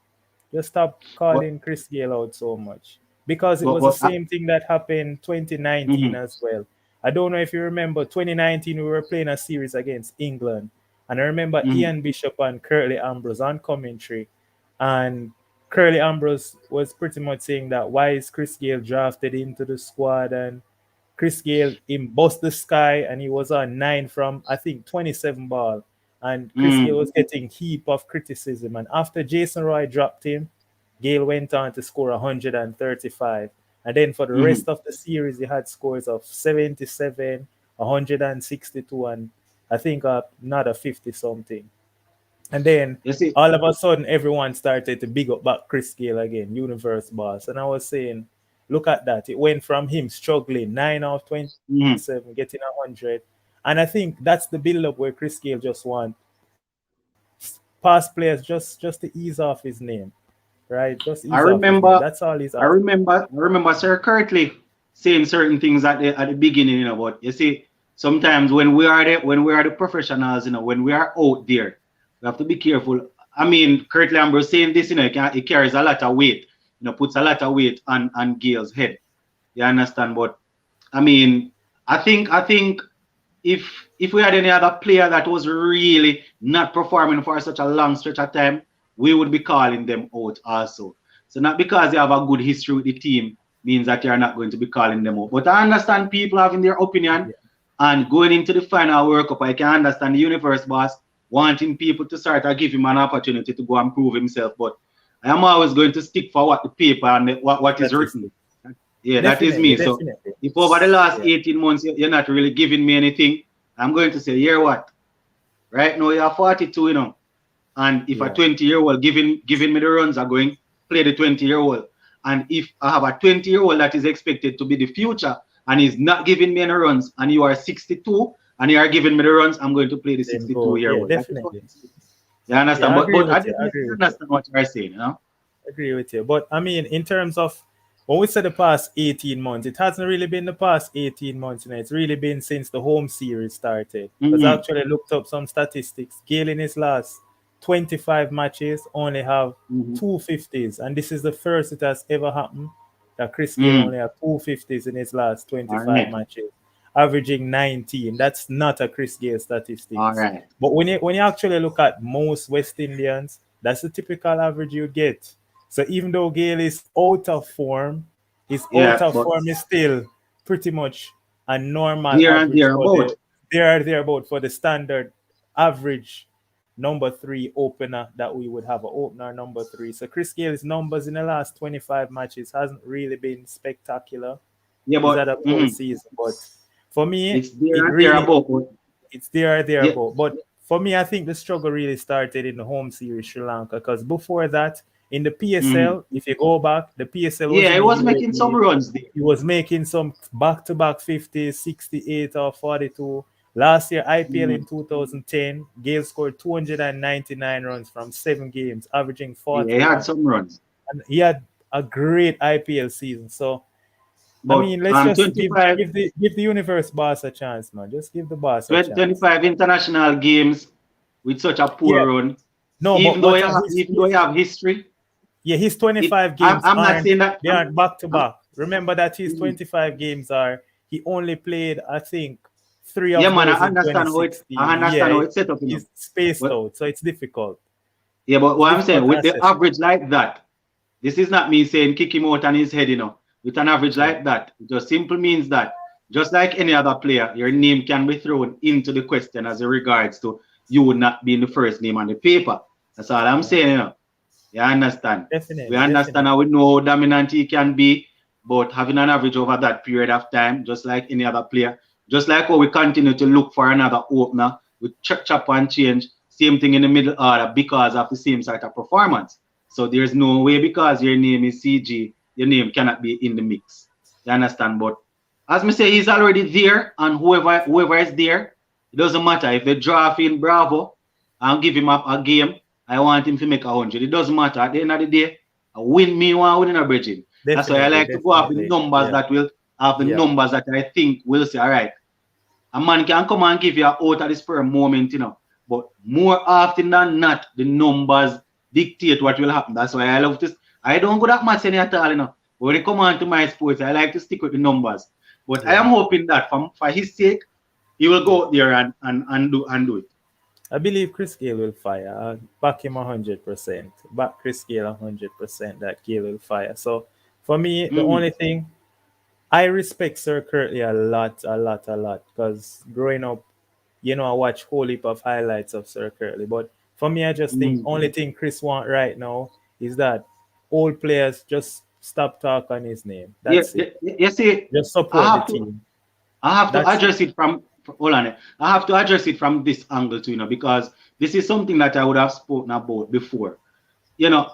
Just stop But calling Chris Gale out so much. Because it but was the but. same thing that happened 2019 Mm-hmm. as well. I don't know if you remember 2019 we were playing a series against England. And I remember Mm-hmm. Ian Bishop and Curly Ambrose on commentary. And Curly Ambrose was pretty much saying that why is Chris Gale drafted into the squad, and Chris Gale him bust the sky and he was on 9 from I think 27 ball. And Chris Gale Mm-hmm. was getting heap of criticism. And after Jason Roy dropped him, Gale went on to score 135. And then for the Mm-hmm. rest of the series, he had scores of 77, 162, and I think another 50 something. And then You see. all of a sudden, everyone started to big up back Chris Gale again, universe boss. And I was saying, look at that. It went from him struggling 9 out of Mm-hmm. 27, getting 100. And I think that's the build up where Chris Gale just want past players just to ease off his name, right? Just I ease off his name. remember, That's all he's I asking. remember, I remember Sir Curtly saying certain things at the beginning, but you see, sometimes when we are the professionals, when we are out there, we have to be careful. I mean, Curtly Ambrose saying this, it carries a lot of weight, puts a lot of weight on Gale's head. You understand? But I mean, I think if we had any other player that was really not performing for such a long stretch of time, we would be calling them out also. So not because they have a good history with the team means that you're not going to be calling them out. But I understand people having their opinion Yeah, and going into the final World Cup. I can understand the universe boss wanting people to start to give him an opportunity to go and prove himself. But I am always going to stick for what the paper and what is that is written. it. Yeah, that is Definitely, me. So definitely. if over the last Yeah. 18 months you're not really giving me anything, I'm going to say, here what? Right now, you're 42, and if a Yeah. 20-year-old giving me the runs, I'm going play the 20-year-old. And if I have a 20-year-old that is expected to be the future and he's not giving me any runs, and you are 62 and you are giving me the runs, I'm going to play the Then go. 62-year-old. Yeah, That is what definitely. it is. You understand? Yeah, I agree But I with you. I definitely agree with you. understand what you are saying. Agree with you. But I mean, in terms of when we say the past 18 months, it hasn't really been the past 18 months. It's really been since the home series started. Because I Mm-hmm. actually looked up some statistics. Gale in his last 25 matches only have Mm-hmm. 250s. And this is the first it has ever happened that Chris Gale Mm. only had 250s in his last All 25 right. matches, averaging 19. That's not a Chris Gale All statistics. right. But when you actually look at most West Indians, that's the typical average you get. So even though Gale is out of form, his out Yeah, of but form is still pretty much a normal there and average there for about. the there about for the standard average number three opener that we would have, a opener number three. So Chris Gale's numbers in the last 25 matches hasn't really been spectacular. Yeah, He's but had a poor season, but for me, it's there it and there really about. But it's there yeah. about. But for me, I think the struggle really started in the home series Sri Lanka, because before that, in the Mm-hmm. PSL, if you go back, the PSL Yeah, wasn't he a was UAE making some league. runs there. He was making some back-to-back 50, 68 or 42. Last year, IPL Mm. in 2010, Gale scored 299 runs from 7 games, averaging Yeah, he had 41. some runs. And he had a great IPL season. So I But mean, let's just 25, give the universe boss a chance, man. Just give the boss a 20, chance. 25 international games with such a Yeah, poor run, no, even though but you have, even though you have history, yeah, his it 25 I'm, games I'm not aren't saying that they aren't back to I'm back. Remember that his mm, 25 games are he only played, I think, three yeah of man, those in I 2016. understand how Yeah, it's set up, he's spaced But out, so it's difficult. yeah, but It's what I'm difficult saying to with the assess. average like that, this is not me saying kick him out on his head, With an average Yeah, like that, it just simply means that just like any other player, your name can be thrown into the question as regards to you not being the first name on the paper. That's all I'm yeah, saying. You understand? We definitely, understand definitely. and we know how dominant he can be, but having an average over that period of time, just like any other player, just like how we continue to look for another opener with chop and change, same thing in the middle order because of the same sort of performance. So there's no way because your name is CG, your name cannot be in the mix. You understand? But as me say, he's already there, and whoever is there, it doesn't matter if they draft in Bravo and give him up a game. I want him to make 100. It doesn't matter. At the end of the day, a win me one winning a bridging. That's why I Definitely, like to go off the definitely. numbers Yeah, that will have the yeah, numbers that I think will say, all right, a man can come and give you out of the spur moment, But more often than not, the numbers dictate what will happen. That's why I love this. I don't go that much any at all. But when it come on to my sports, I like to stick with the numbers. But I am yeah, hoping that for his sake, he will yeah. go out there and do it. I believe Chris Gale will fire. I back him 100%. Back Chris Gale 100% that Gale will fire. So for me, the Mm-hmm. only thing I respect Sir Curtly a lot, a lot, a lot. Because growing up, I watch whole heap of highlights of Sir Curtly. But for me, I just think Mm-hmm. only thing Chris want right now is that old players just stop talk on his name. Yeah, That's it. you see, Just I support the have to team. I have to That's it. address it hold on. I have to address it from this angle too, because this is something that I would have spoken about before. You know,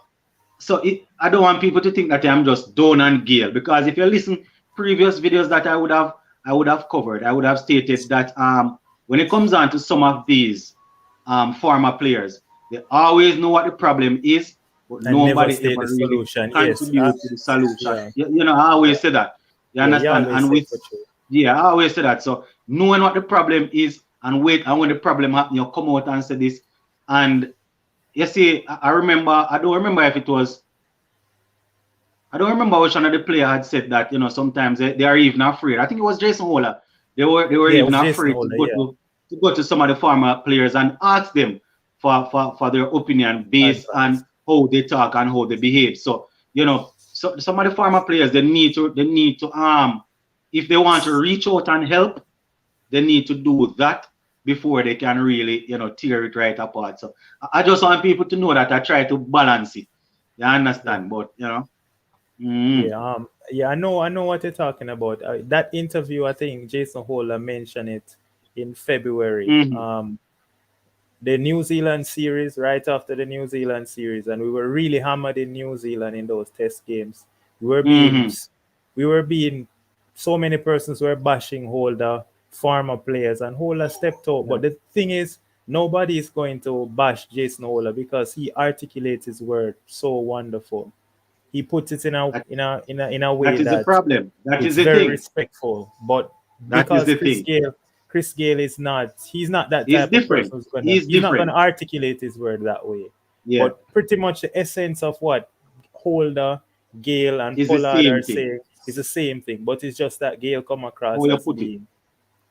so I don't want people to think that I'm just down on Gale because if you listen previous videos that I would have covered, I would have stated that when it comes on to some of these former players, they always know what the problem is, but And never nobody state ever the really solution. Yes. contribute to the solution. Yeah. I Yeah. always say that. You Yeah. You understand? always And say with for sure. yeah, I always say that. So knowing what the problem is and wait, and when the problem happens, you come out and say this. And you see, I remember, I don't remember which one of the player had said that, sometimes they are even afraid. I think it was Jason Holler. They were Yeah, it even was Jason afraid to Holder. go Yeah. to some of the former players and ask them for their opinion based Advice. on how they talk and how they behave. So, so some of the former players they need to if they want to reach out and help, they need to do that before they can really, tear it right apart. So I just want people to know that I try to balance it. You Yeah. understand? But mm, Yeah. Yeah. I know what you're talking about. That interview, I think Jason Holder mentioned it in February. mm, the New Zealand series, right after the New Zealand series, and we were really hammered in New Zealand in those test games. We were being, Mm-hmm. we were being, so many persons were bashing Holder, former players, and Holder stepped out. Yeah. But the thing is, nobody is going to bash Jason Holder because he articulates his word so wonderful. He puts it in a That, in a way that is the that problem. That is it's the very thing. respectful. But That is because the thing. Chris Gale is not, he's not that He's type of different. person who's gonna, He's he's not gonna different. articulate his word that way. Yeah. But pretty much the essence of what Holder, Gale, and It's the Pollard are same thing. saying is the same thing. But it's just that Gale come How across you as put it. being,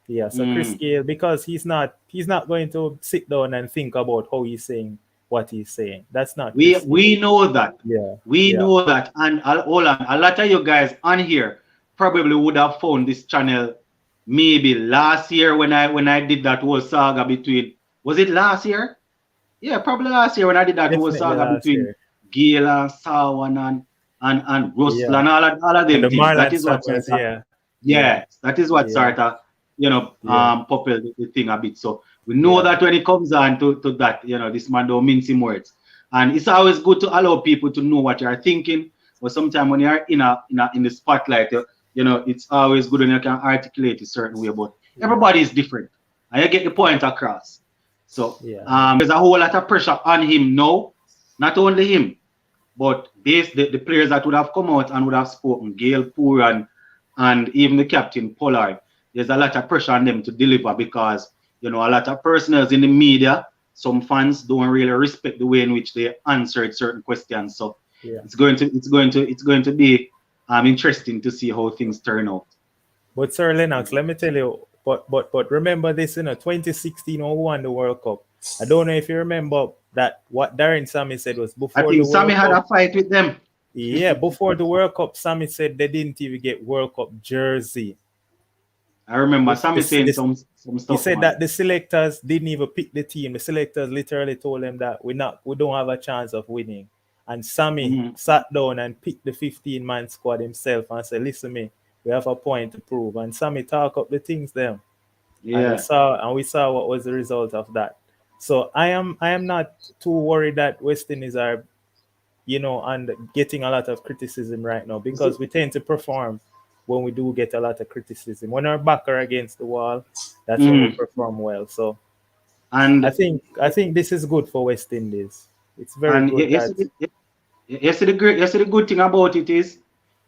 yeah. So Chris Mm. Gale, because he's not going to sit down and think about how he's saying what he's saying. That's not We Chris Gale. we know that. Yeah, We yeah, know that. And hold on, a lot of you guys on here probably would have found this channel maybe last year when I did that whole saga between, was it last year? Yeah, probably last year when I did that whole definitely saga last between year. Gale and Sawan and Russell Yeah, and all of and them the things. That Marlon is what sort Samuels. of, Yeah, yeah, yeah, that is what yeah, sort of, yeah, propelled the thing a bit. So we know yeah, that when it comes on to that, this man don't mince him words. And it's always good to allow people to know what you're thinking. But sometimes when you're in the spotlight, it's always good when you can articulate a certain way. But yeah, everybody is different. And you get the point across. So yeah, there's a whole lot of pressure on him now. Not only him, but the players that would have come out and would have spoken, Gail Poor and even the captain Pollard, there's a lot of pressure on them to deliver because a lot of personals in the media, some fans don't really respect the way in which they answered certain questions. So yeah. it's going to be interesting to see how things turn out. But Sir Lennox, let me tell you, but remember this, 2016 when we won the World Cup. I don't know if you remember that what Darren Sammy said was I before the think Sammy World had Cup. a fight with them. Yeah, before the World Cup, Sammy said they didn't even get World Cup jersey. I remember This, Sammy this, saying this, some he stuff, said man. that the selectors didn't even pick the team. The selectors literally told them that we don't have a chance of winning. And Sammy Mhm. sat down and picked the 15-man squad himself and said, "Listen, me, we have a point to prove." And Sammy talk up the things them, and Yeah. we saw what was the result of that. So I am not too worried that West Indies are, and getting a lot of criticism right now You see, because we tend to perform when we do get a lot of criticism. When our back are against the wall, that's when we mhm. perform well. So I And think I think this is good for West Indies. It's very and good that, you see the good thing about it is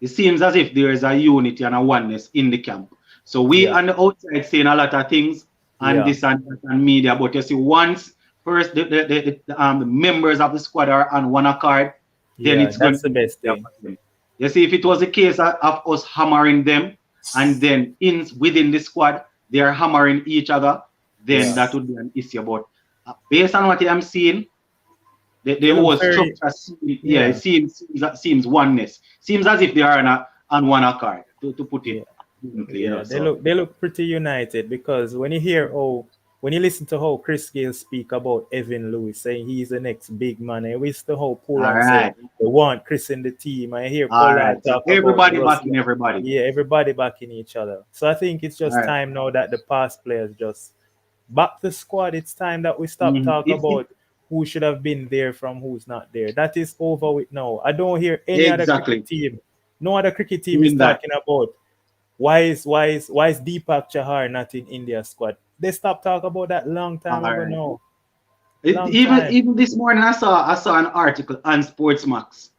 it seems as if there is a unity and a oneness in the camp. So we yeah, on the outside saying a lot of things and yeah, this and that and media, but you see once first the members of the squad are on one accord, then yeah. it's going That's to the be best easier thing. for them. You see, if it was a case of us hammering them and then within the squad they are hammering each other, then Yeah, that would be an issue. But based on what I'm seeing, the they look whole very, structure, yeah, it yeah, seems oneness. Seems as if they are on one accord, to put it yeah. bluntly, Yeah, they So, look pretty united because when you listen to how Chris Gale speak about Evan Lewis saying he's the next big man, and we listen to how all Pooran say right, they want Chris in the team, I hear all Pollard right. So talk about everybody Russell. backing everybody. Yeah, everybody backing each other. So I think it's All just right. time now that the past players just back the squad. It's time that we stop Mhm. talk It about who should have been there from who's not there. That is over with now. I don't hear any other cricket exactly team. No other cricket team is doing that. talking about why is Deepak Chahar not in India squad? They stopped talking about that long All time ago right. now. It, Long even time. even this morning, I saw an article on Sportsmax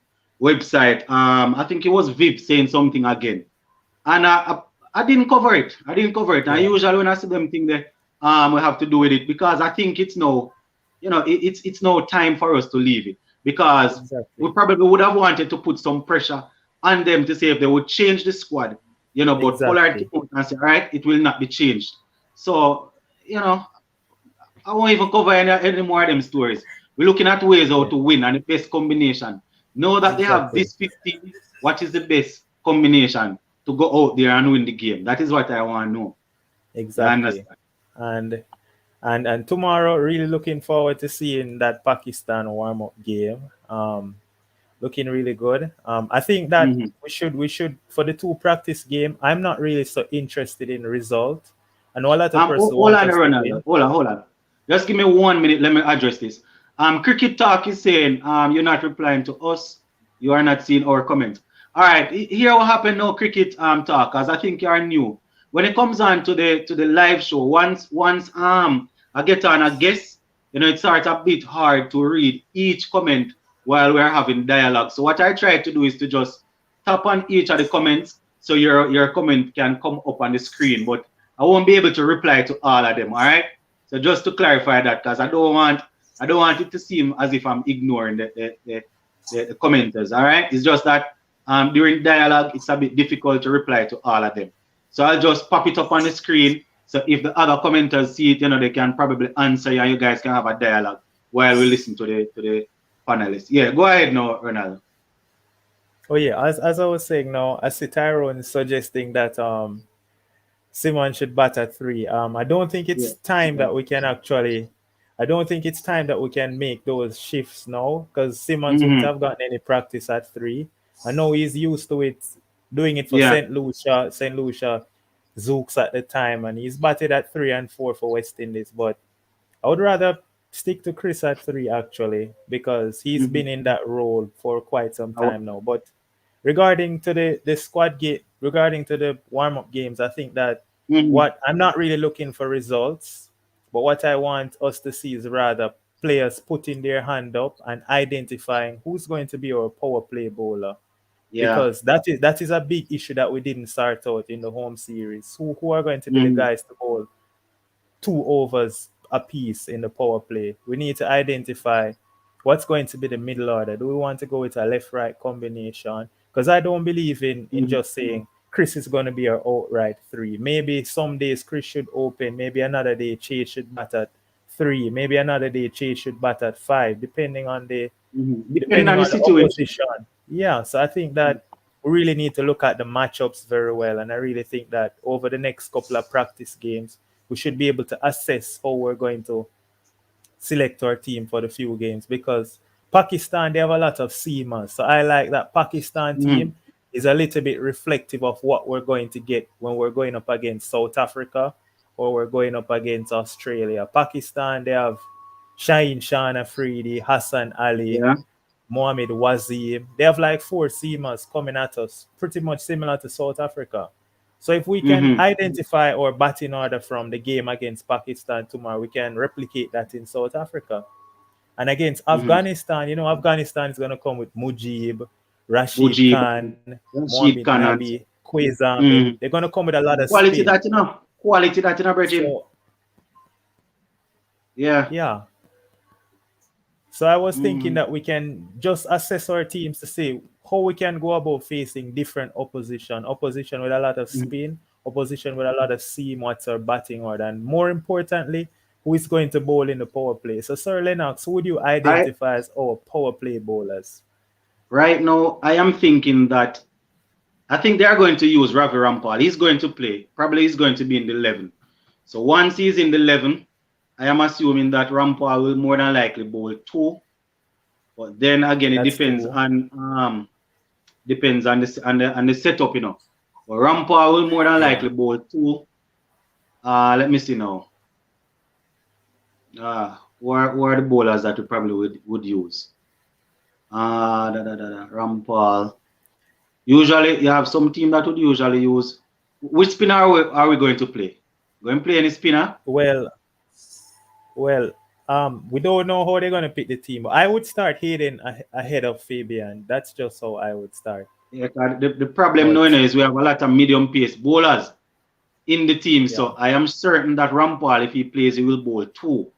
website. I think it was Viv saying something again. And I didn't cover it. I didn't cover it. And Yeah, usually when I see them thing there, we have to do with it because I think it's no, it's no time for us to leave it because we exactly. probably would have wanted to put some pressure on them to say if they would change the squad, but Pollard came Exactly. out and said, all right, it will not be changed. So, I won't even cover any more of them stories. We're looking at ways how Yeah, to win and the best combination. Know that they have exactly. this 15. What is the best combination to go out there and win the game? That is what I want to know. You Exactly. understand? And and tomorrow, really looking forward to seeing that Pakistan warm up game. Looking really good. I think that Mm-hmm. we should for the two practice game. I'm not really so interested in result. I know a lot of person Hold want on, us to Ronaldo. win. Hold on. Just give me 1 minute. Let me address this. Cricket Talk is saying you're not replying to us. You are not seeing our comments. All right, here what happened now, Cricket Talk, as I think you are new. When it comes on to the live show, once I get on a guest, it starts a bit hard to read each comment while we're having dialogue. So what I try to do is to just tap on each of the comments so your comment can come up on the screen, but I won't be able to reply to all of them. All right. So just to clarify that, because I don't want it to seem as if I'm ignoring the commenters. All right. It's just that during dialogue, it's a bit difficult to reply to all of them. So I'll just pop it up on the screen. So if the other commenters see it, they can probably answer you and you guys can have a dialogue while we listen to the panelists. Yeah, go ahead now, Ronaldo. Oh yeah, as I was saying now, I see Tyrone suggesting that Simon should bat at three. I don't think Yeah. it's time that we can actually. I don't think it's time that we can make those shifts now because Simmons wouldn't Mm-hmm. have gotten any practice at three. I know he's used to it, doing it for Yeah. St. Lucia Zooks at the time, and he's batted at 3 and 4 for West Indies. But I would rather stick to Chris at three actually because he's Mm-hmm. been in that role for quite some time now. But regarding to the warm up games, I think that Mm-hmm. what I'm not really looking for results, but what I want us to see is rather players putting their hand up and identifying who's going to be our power play bowler Yeah. because that is a big issue that we didn't start out in the home series. Who are going to be the Mm-hmm. guys to bowl 2 overs apiece in the power play? We need to identify what's going to be the middle order. Do we want to go with a left-right combination? Because I don't believe in Mm-hmm. just saying Chris is going to be our outright three. Maybe some days Chris should open. Maybe another day Chase should bat at three. Maybe another day Chase should bat at five, Mm-hmm. Depending depending on the on the situation. opposition. Yeah, so I think that we really need to look at the matchups very well, and I really think that over the next couple of practice games, we should be able to assess how we're going to select our team for the few games because Pakistan they have a lot of seamers. So I like that Pakistan Mm-hmm. team is a little bit reflective of what we're going to get when we're going up against South Africa or we're going up against Australia. Pakistan they have Shaheen Afridi, Hassan Ali, Yeah. Mohamed Wazim. They have like four seamers coming at us, pretty much similar to South Africa. So if we can Mm-hmm. identify our batting order from the game against Pakistan tomorrow, we can replicate that in South Africa. And against Mm-hmm. Afghanistan, Afghanistan is going to come with Mujib, Rashid Mujib, Khan, Mohamed Rashid Khan, and Nabi, Quaizamid. mm-hmm. They're going to come with a lot of Quality spin. that quality that Bridging. So, Yeah. yeah. So I was thinking Mm-hmm. that we can just assess our teams to see how we can go about facing different opposition with a lot of spin, opposition with a lot of seam, what's our batting order, and more importantly, who is going to bowl in the power play. So Sir Lennox, who would you I identify as our power play bowlers? right now I am thinking that I think they are going to use Ravi Rampal. He's going to play. Probably he's going to be in the 11. So once he's in the 11, I am assuming that Rampal will more than likely bowl two. But then again, it That's two. depends on the setup. But Rampal will more than Yeah. likely bowl two. Let me see now. Where are the bowlers that we probably would use? Rampal. Usually, you have some team that would usually use. Which spinner are we going to play? Going to play any spinner? Well, well, we don't know how they're going to pick the team. I would start Hayden ahead of Fabian. That's just how I would start. Yeah, 'cause the problem now But is we have a lot of medium pace bowlers in the team. yeah, So I am certain that Rampal, if he plays, he will bowl two.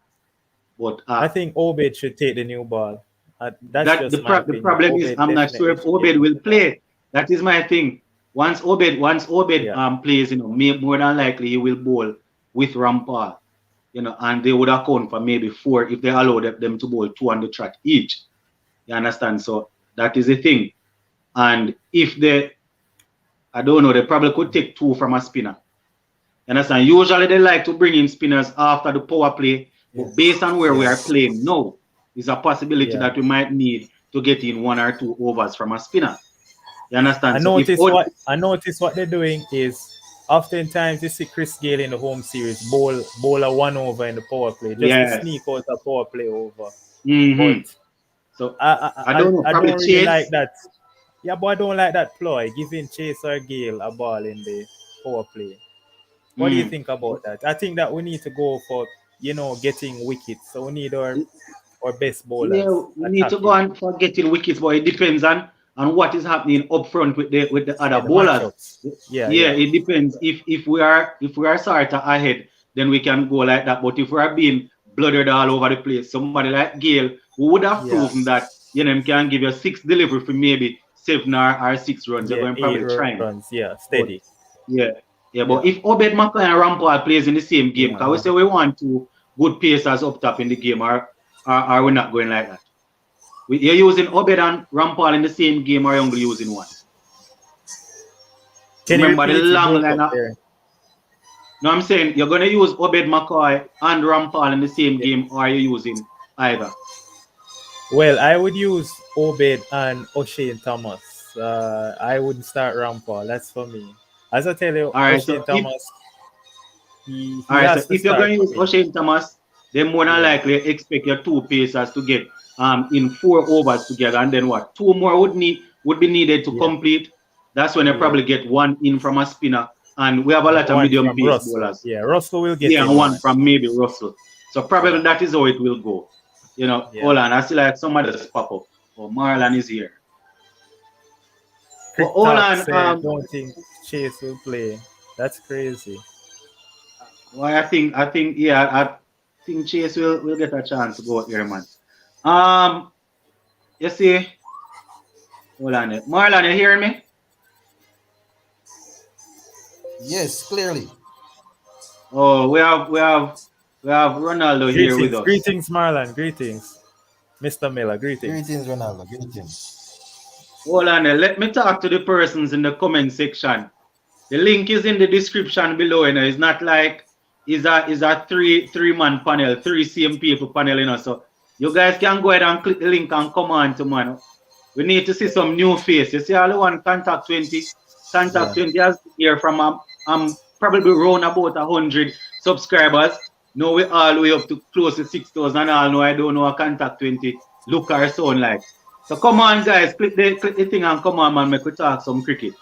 But I think Obed should take the new ball. That's that just my the opinion. problem is Obed I'm not sure definitely if should get Obed the will new ball. play. That is my thing. Once Obed Yeah, plays, more than likely he will bowl with Rampal. And they would account for maybe four if they allow them to bowl two on the track each. You understand? So that is the thing. And if I don't know, they probably could take two from a spinner. You understand? Usually they like to bring in spinners after the power play, but based on where we yeah, are playing now, is a possibility yeah. that we might need to get in 1 or 2 overs from a spinner. You I understand? So if notice what I notice what they're doing is oftentimes you see Chris Gale in the home series bowl a 1 over in the power play just to Yes. sneak out a power play over. But Mm-hmm. So I don't know, I probably don't really like Chase. that. Yeah, but I don't like that ploy, giving Chase or Gale a ball in the power play. What do you Mm. think about that? I think that we need to go for, getting wickets. So we need our best Yeah, bowlers we need to go attacking and for getting wickets, but it depends on what is happening up front with the other in the bowlers. matchups. Yeah, Yeah, yeah, it depends. If we are sort of ahead, then we can go like that. But if we are being blooded all over the place, somebody like Gale who would have yeah, proven that him can give you 6 delivery for maybe 7 or 6 runs, you're yeah. going to Eight probably try him. runs. Yeah, But steady. yeah, yeah. But Yeah, if Obed McCoy and Rampart plays in the same game, yeah. because we say we want two good pacers up top in the game, or we're not going like that. You're using Obed and Rampal in the same game, or you're only using one. Can you Remember repeat the it? You long broke line up up. there. No, I'm saying you're gonna use Obed McCoy and Rampal in the same Yeah. game, or you're using either. Well, I would use Obed and O'Shane Thomas. I wouldn't start Rampal. That's for me. As I tell you, All right. O'Shane So if Thomas, he all right, so has to if you're start gonna for use me. O'Shane Thomas, then more than Yeah, likely expect your two pacers to get in 4 overs together, and then what? Two more would be needed to yeah, complete. That's when you yeah. probably get one in from a spinner, and we have a And lot of one medium from pace Russell. bowlers. Yeah, Russell will get Yeah, in and one one. from maybe Russell. So probably Yeah, that is how it will go. yeah. Hold on, I see like somebody just pop up. Oh, Marlon is here. But Crick hold Talk on, said, don't think Chase will play. That's crazy. why I think yeah, I think Chase will get a chance to go out here, man. Um, you see, hold on, Marlon, you hearing me? Yes, clearly. Oh, we have Ronaldo here with Greetings, us. greetings, Marlon. Greetings, Mr. Miller. Greetings. Greetings, Ronaldo. Greetings. Hold on, let me talk to the persons in the comment section. The link is in the description below. It's not like it's a three-man panel, three same people panel. So you guys can go ahead and click the link and come on to man. We need to see some new face. You see all the one contact 20. Contact Yeah. 20 has been here from probably around about 100 subscribers. Now we all the way up to close to 6,000. All know I don't know what contact 20 look or sound like. So come on guys, click the thing and come on man, make we talk some cricket.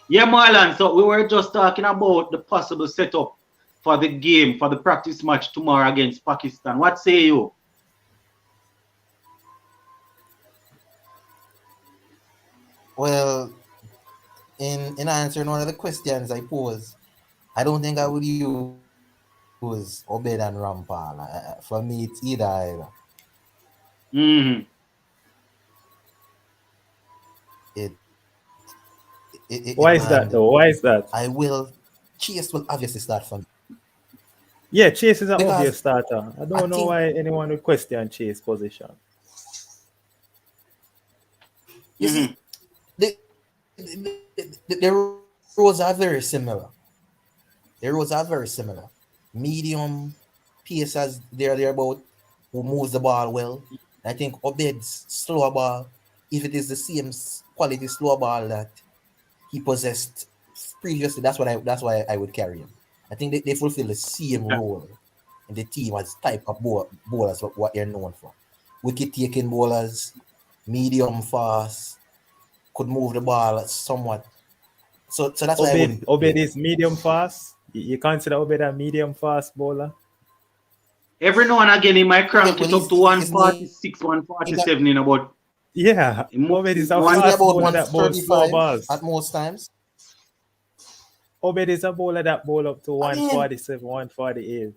Yeah, Marlon. So we were just talking about the possible setup for the game, for the practice match tomorrow against Pakistan. What say you? Well, in answering one of the questions I posed, I don't think I would use Obed and Rampal. For me, it's either. Mm-hmm. It, Why is and that though? Why is that? I will. Chase will obviously start for me Yeah, Chase is an obvious because starter. I I don't know think why anyone would question Chase position. you Mm-hmm. see the roles are very similar. The roles are very similar. Medium pacers thereabout who moves the ball well. I think Obed's slower ball, if it is the same quality slower ball that he possessed previously, that's why I would carry him. I think they fulfill the same role in the team as type of bowlers what they're known for. Wicket taking bowlers, medium fast, could move the ball somewhat. So that's why I Obed wouldn't Obed Obed. is medium fast. You consider Obed a medium fast bowler? Every now and again, he might Well, crank well it up to he's neither 146, 147 in about Yeah, Obed is a isn't he one. fast about bowler that bowls slow 135 balls. at most times? Obed is a bowler that bowl up to I mean, 147, 148.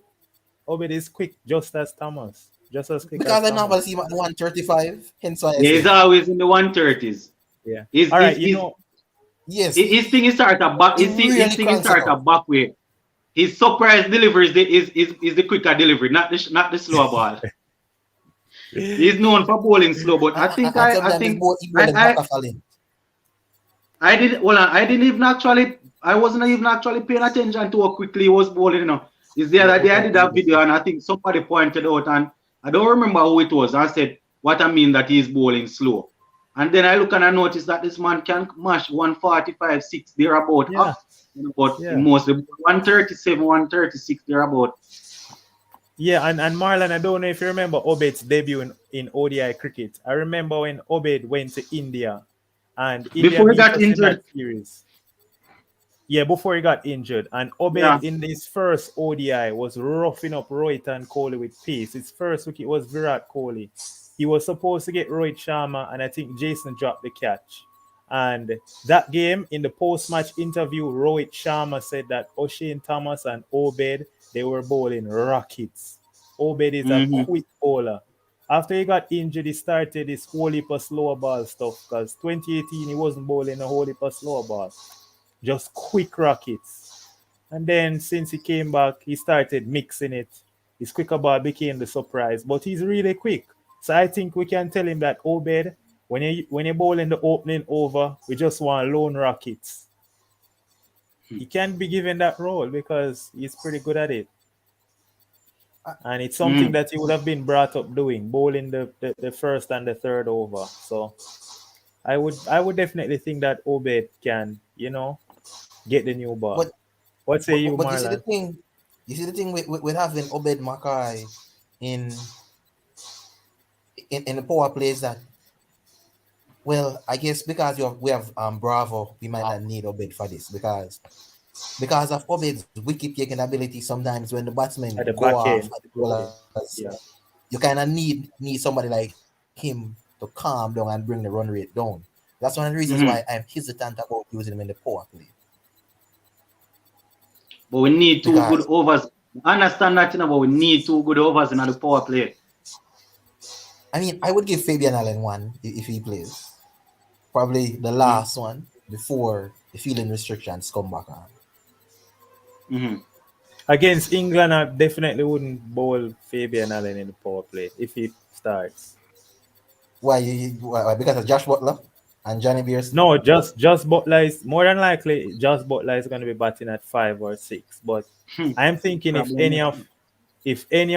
Obed is quick, just as Thomas. Just as quick as because I normally Thomas. see him at 135, hence why I Yeah, he's said always in the 130s. Yeah. His All his right, his yes, his thing is start a back. he His really thing is cranks it start a up. back way. His surprise delivery is the quicker delivery, not the slower ball. He's known for bowling slow, but I think And I sometimes think he I bowled back I of a length. I did well. I didn't even actually. I wasn't even actually paying attention to how quickly he was bowling. It's the other day I did that video, and I think somebody pointed out, and I don't remember who it was. I said, "What I mean that he's bowling slow," And then I look and I notice that this man can mash 145, 6 thereabout Yeah, up. But yeah. mostly 137, 136 thereabout. Yeah, and Marlon, I don't know if you remember Obed's debut in ODI cricket. I remember when Obed went to India and India Before he beat got us in injured, that series. Yeah, before he got injured. And yeah. Obed in his first ODI was roughing up Rohit and Kohli with pace. His first wicket was Virat Kohli. He was supposed to get Rohit Sharma, and I think Jason dropped the catch. And that game, in the post-match interview, Rohit Sharma said that O'Shane Thomas and Obed, they were bowling rockets. Obed is a Mm-hmm. quick bowler. After he got injured, he started his whole heap of slower ball stuff because 2018 he wasn't bowling a whole heap of slower ball, just quick rockets. And then since he came back, he started mixing it. His quicker ball became the surprise, but he's really quick. So I think we can tell him that Obed, when you bowl in the opening over, we just want lone rockets. He can't be given that role because he's pretty good at it. And it's something Mm-hmm. that he would have been brought up doing, bowling the first and the third over. So I would definitely think that Obed can, get the new ball. But What say you, but Marlon? you see the thing with having Obed Mackay in in the power plays that, well, I guess because we have Bravo, we might not need Obed for this because of Obed's wicket taking ability. Sometimes when the batsmen At the go back off end. at the bowlers, Yeah. you kind of need somebody like him to calm down and bring the run rate down. That's one of the reasons why Mm-hmm. I'm hesitant about using him in the power play, But we need two good because overs. I understand that, but we need two good overs in the power play. I mean I would give Fabian Allen one if he plays, probably the Mm-hmm. last one before the fielding restrictions come back on. Mm-hmm. Against England, I definitely wouldn't bowl Fabian Allen in the power play if he starts. Why? Why? Because of Josh Butler and Johnny Beers. No, just Butler is more than likely. Just Butler is going to be batting at 5 or 6. But I'm thinking Problem. if any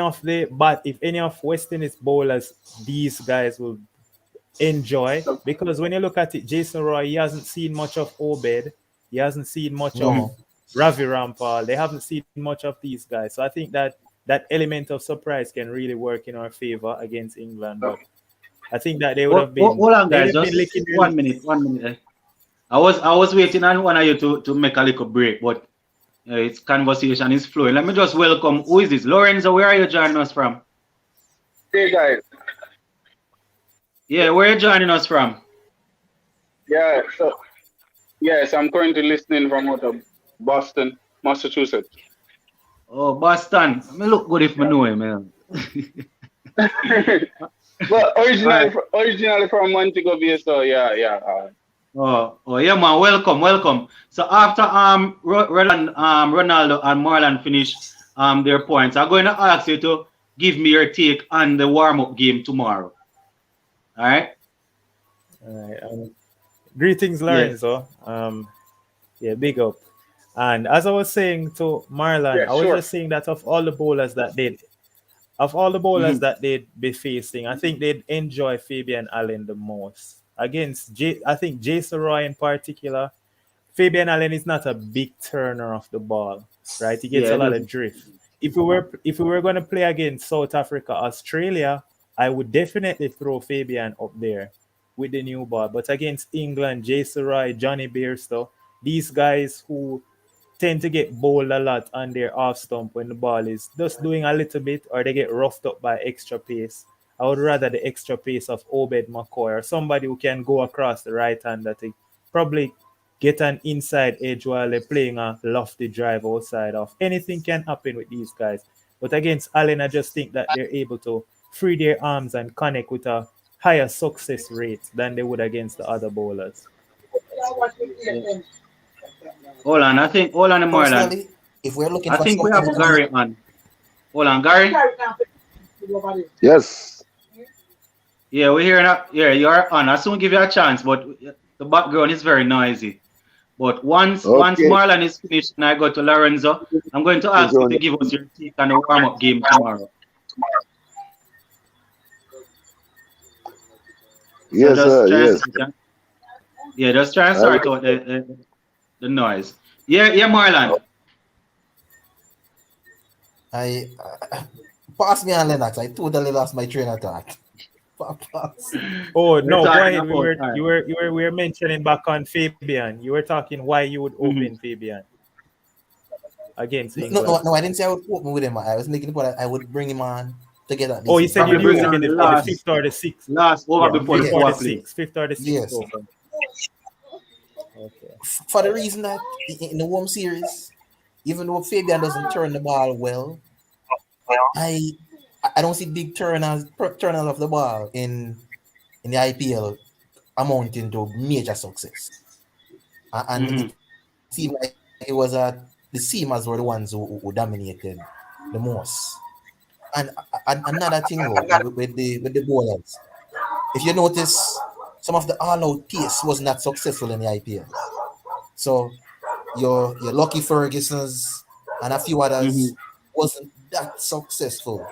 of West Indies bowlers, these guys will enjoy, because when you look at it, Jason Roy, he hasn't seen much of Obed, he hasn't seen much of No, Ravi Rampal, they haven't seen much of these guys. So I think that element of surprise can really work in our favor against England. But I think that Hold on, they would guys. have been Just licking their 1 minute. lips. 1 minute. I was waiting on one of you to make a little break, but its conversation is flowing. Let me just welcome. Who is this? Lorenzo, where are you joining us from? Hey guys, Yeah, where are you joining us from? yeah, so yes, I'm currently listening from out of Boston, Massachusetts. Oh, Boston. I look good if I know him, man. Well, All right. originally from Montego Bay, so yeah, yeah. Oh, yeah, man. Welcome. So after Ronaldo and Marlon finish their points, I'm going to ask you to give me your take on the warm-up game tomorrow. All right? All right, greetings, Yeah. Lorenzo. Yeah, big up. And as I was saying to Marlon, Yeah, I was sure. just saying that of all the bowlers Mm-hmm. that they'd be facing, I think they'd enjoy Fabian Allen the most. I think Jason Roy in particular, Fabian Allen is not a big turner of the ball, right? He gets Yeah, a it lot does. of drift. If we were going to play against South Africa, Australia, I would definitely throw Fabian up there with the new ball. But against England, Jason Roy, Johnny Bairstow, these guys who tend to get bowled a lot on their off stump when the ball is just doing a little bit, or they get roughed up by extra pace. I would rather the extra pace of Obed McCoy or somebody who can go across the right hander to probably get an inside edge while they're playing a lofty drive outside off. Anything can happen with these guys. But against Allen, I just think that they're able to free their arms and connect with a higher success rate than they would against the other bowlers. Yeah. Hold on, Marlon. personally, if we're looking I for think we something have to do, Gary on. Hold on, Gary. Yes. Yeah, we're here now. Yeah, you're on. I soon give you a chance, but the background is very noisy. But once Okay. Marlon is finished and I go to Lorenzo, I'm going to ask you to give us your take on the warm-up game tomorrow. So Yes, just sir. try and Yes. just try and I sort out the noise. Yeah, Marlon. I pass me on Lennox. I totally lost my train of thought. Pass. Oh We're no, go talking ahead. We about were you were you were we were mentioning back on Fabian. You were talking why you would open Mhm. Fabian against No, England. no, no. I didn't say I would open with him. I was making the point that I would bring him on to get at Oh, least you a said Probably you'd second use bring goal. him on in the the fifth or the sixth. last over Yeah, before the fifth or the power play. sixth. Fifth or the sixth Yes. over. Okay. For the reason that in the home series, even though Fabian doesn't turn the ball well, I I don't see big turners of the ball in the IPL amounting to major success. And Mm-hmm. it seemed like it was the Seamers were the ones who dominated the most. And another thing though, with the bowlers, if you notice, some of the all-out pace was not successful in the IPL. So your Lucky Ferguson's and a few Mm-hmm. others wasn't that successful.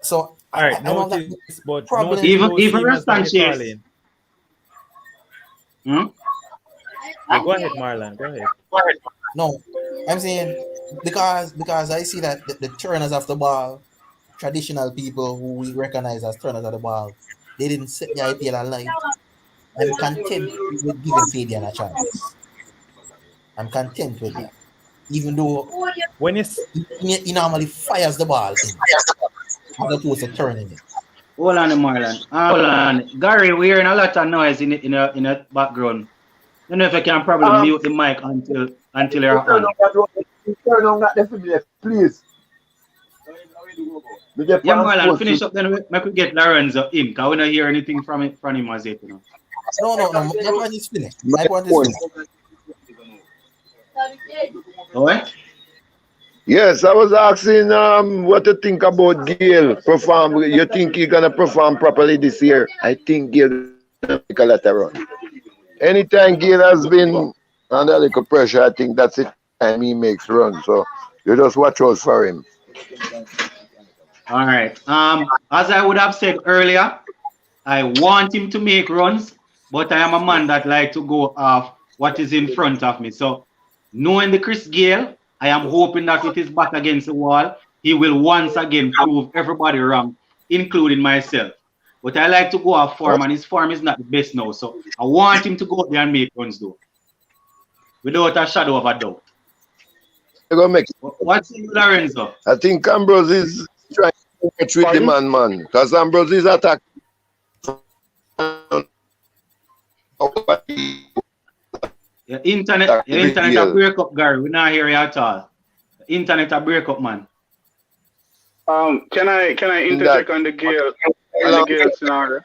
So All right, I don't have that notice, but notice problem. those Even seamers that you're Sanchez. calling. Hmm? Yeah, go ahead, Marlon. Go ahead. No, I'm saying because I see that the turners of the ball, traditional people who we recognize as turners of the ball, they didn't set the IPL alight. I'm content with giving Fabian a chance. I'm content with that. Even though When you he normally fires the ball in as opposed to turning it. Hold on, Marlon. Hold on. Gary, we're hearing a lot of noise in the background. I don't know if I can probably um mute the mic until you're you turn on. on that you turn on that definitely, please. We get Yeah, on Marlon, sports. finish up then we could get Lorenzo in, because we don't hear anything from him as yet, No. My point is finished. My My point is phone. finished. All right? Yes, I was asking what to think about Gale perform. You think he's gonna perform properly this year? I think Gale gonna make a lot of run. Anytime Gale has been under a little pressure, I think that's the time he makes runs. So you just watch out for him. All right. As I would have said earlier, I want him to make runs, but I am a man that like to go off what is in front of me. So knowing the Chris Gale, I am hoping that with his back against the wall, he will once again prove everybody wrong, including myself. But I like to go off form, and his form is not the best now. So I want him to go out there and make runs, though, without a shadow of a doubt. They're gonna make it. What's you, Lorenzo? I think Ambrose is trying to catch with the Pardon? man, because Ambrose is attacking. Your internet a break up, Gary. We not hear you at all. The internet a break up, man. Can I interject on the Gale scenario?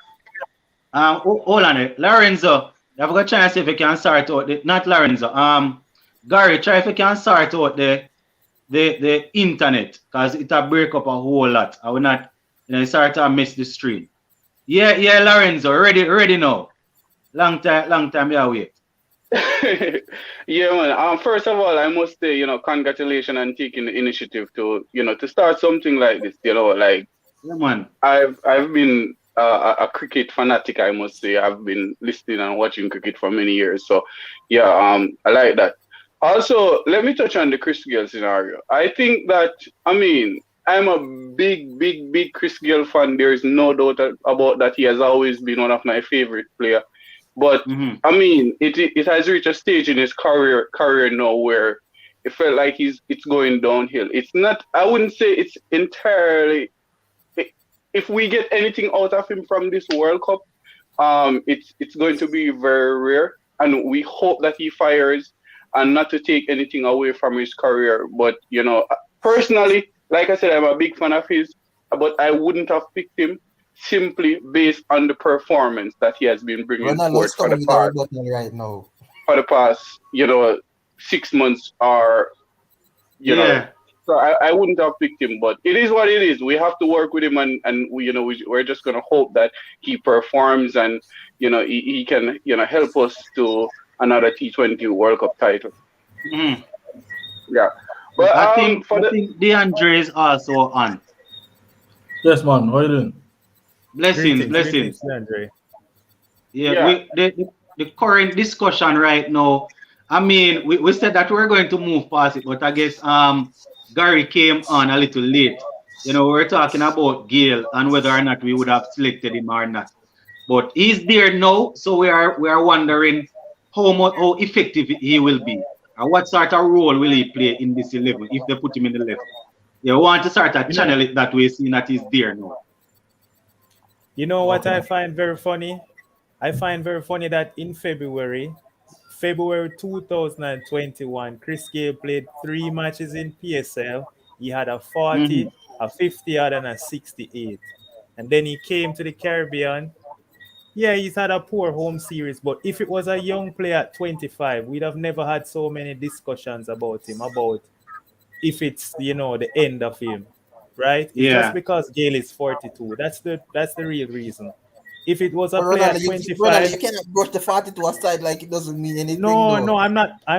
Hold on it. Lorenzo, I've got a chance if you can start out not Lorenzo. Gary, try if you can start out the internet, because it a break up a whole lot. I will not start to miss the stream. Yeah, Lorenzo, ready now. Long time you wait. Yeah, man. First of all, I must say, congratulations on taking the initiative to start something like this. Like Yeah, man. I've been a cricket fanatic, I must say. I've been listening and watching cricket for many years. So, yeah, I like that. Also, let me touch on the Chris Gayle scenario. I think that, I'm a big, big, big Chris Gayle fan. There is no doubt about that. He has always been one of my favorite players. But Mm-hmm. it has reached a stage in his career now where it felt like it's going downhill. It's not. I wouldn't say it's entirely. If we get anything out of him from this World Cup, it's going to be very rare, and we hope that he fires, and not to take anything away from his career. But personally, like I said, I'm a big fan of his, but I wouldn't have picked him simply based on the performance that he has been bringing Ronaldo forth is coming with our button right now. for the past 6 months, or Yeah. so I wouldn't have picked him, but it is what it is. We have to work with him, and we're just gonna hope that he performs, and he can help us to another T20 World Cup title. Mm-hmm. Yeah, but I think for the DeAndre is also on. Yes, man. How you doing? Blessings. Greetings, Andre. Yeah, Yeah, the current discussion right now. I mean, we said that we're going to move past it, but I guess Gary came on a little late. You know, we're talking about Gale and whether or not we would have selected him or not. But he's there now, so we are wondering how effective he will be, and what sort of role will he play in this 11 if they put him in the left. You want to sort of You know, channel it that way, seeing that he's there now. you know what I Okay. find very funny? I find very funny that in February 2021, Chris Gale played 3 matches in PSL. He had a 40, Hmm. a 50 odd, and a 68. And then he came to the Caribbean. Yeah, he's had a poor home series, but if it was a young player at 25, we'd have never had so many discussions about him, about if it's, the end of him, right? It's just Yeah, because Gale is 42. That's the real reason. If it was a But player Ronaldo, at Ronaldo, 25, you cannot brush the 42 aside like it doesn't mean anything, no, though. no, I'm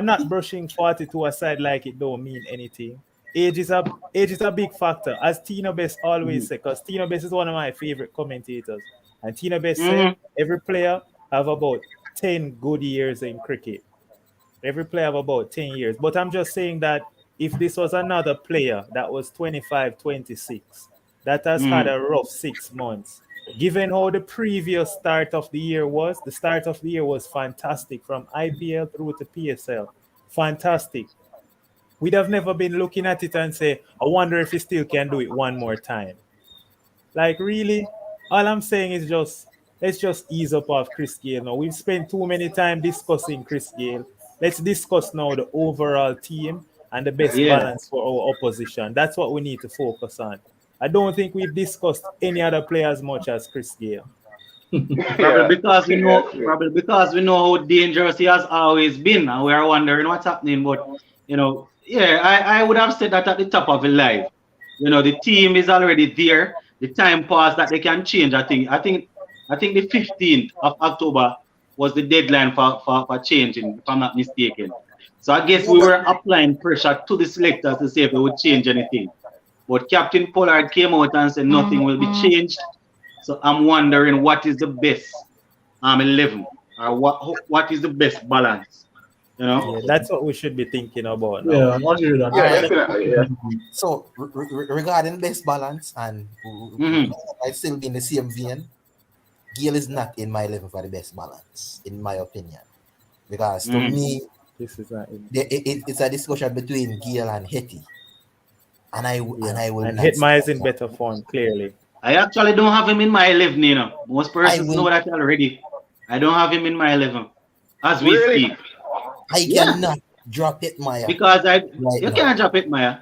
not brushing 42 aside like it don't mean anything. Age is a big factor, as Tina Best always mhm, said, because Tina Best is one of my favorite commentators. And Tina Best said mhm, every player have about 10 good years in cricket. Every player have about 10 years. But I'm just saying that if this was another player that was 25, 26, that has had mhm. a rough 6 months, given how the previous start of the year was, the start of the year was fantastic from IPL through to PSL. Fantastic. We'd have never been looking at it and say, I wonder if he still can do it one more time. Like, really? All I'm saying is just let's just ease up off Chris Gale now. We've spent too many time discussing Chris Gale. Let's discuss now the overall team and the best Yeah. balance for our opposition. That's what we need to focus on. I don't think we've discussed any other player as much as Chris Gale. Probably yeah, because we yeah, know, true. probably because we know how dangerous he has always been, and we are wondering what's happening. But yeah, I would have said that at the top of the life. The team is already there. The time passed that they can change. I think the 15th of October was the deadline for changing, if I'm not mistaken. So I guess Yeah, we but were applying pressure to the selectors to see if they would change anything. But Captain Pollard came out and said nothing will be changed. So I'm wondering what is the best 11, or what is the best balance, you know? Yeah, that's what we should be thinking about Yeah, now. I agree with that. all Yeah, right. definitely. Yeah. So regarding best balance, and Hmm. I still be in the same vein. Gale is not in my 11 for the best balance, in my opinion, because to Hmm. me, This is not it's a discussion between Gale and Hetty, and yeah. I will And not Hitma support is in that. better form, clearly. I actually don't have him in my 11, Most I persons know will. that already. I don't have him in my 11 as we Really? speak. I Yeah, cannot drop it, Maya, because right you now. can't drop it, Maya.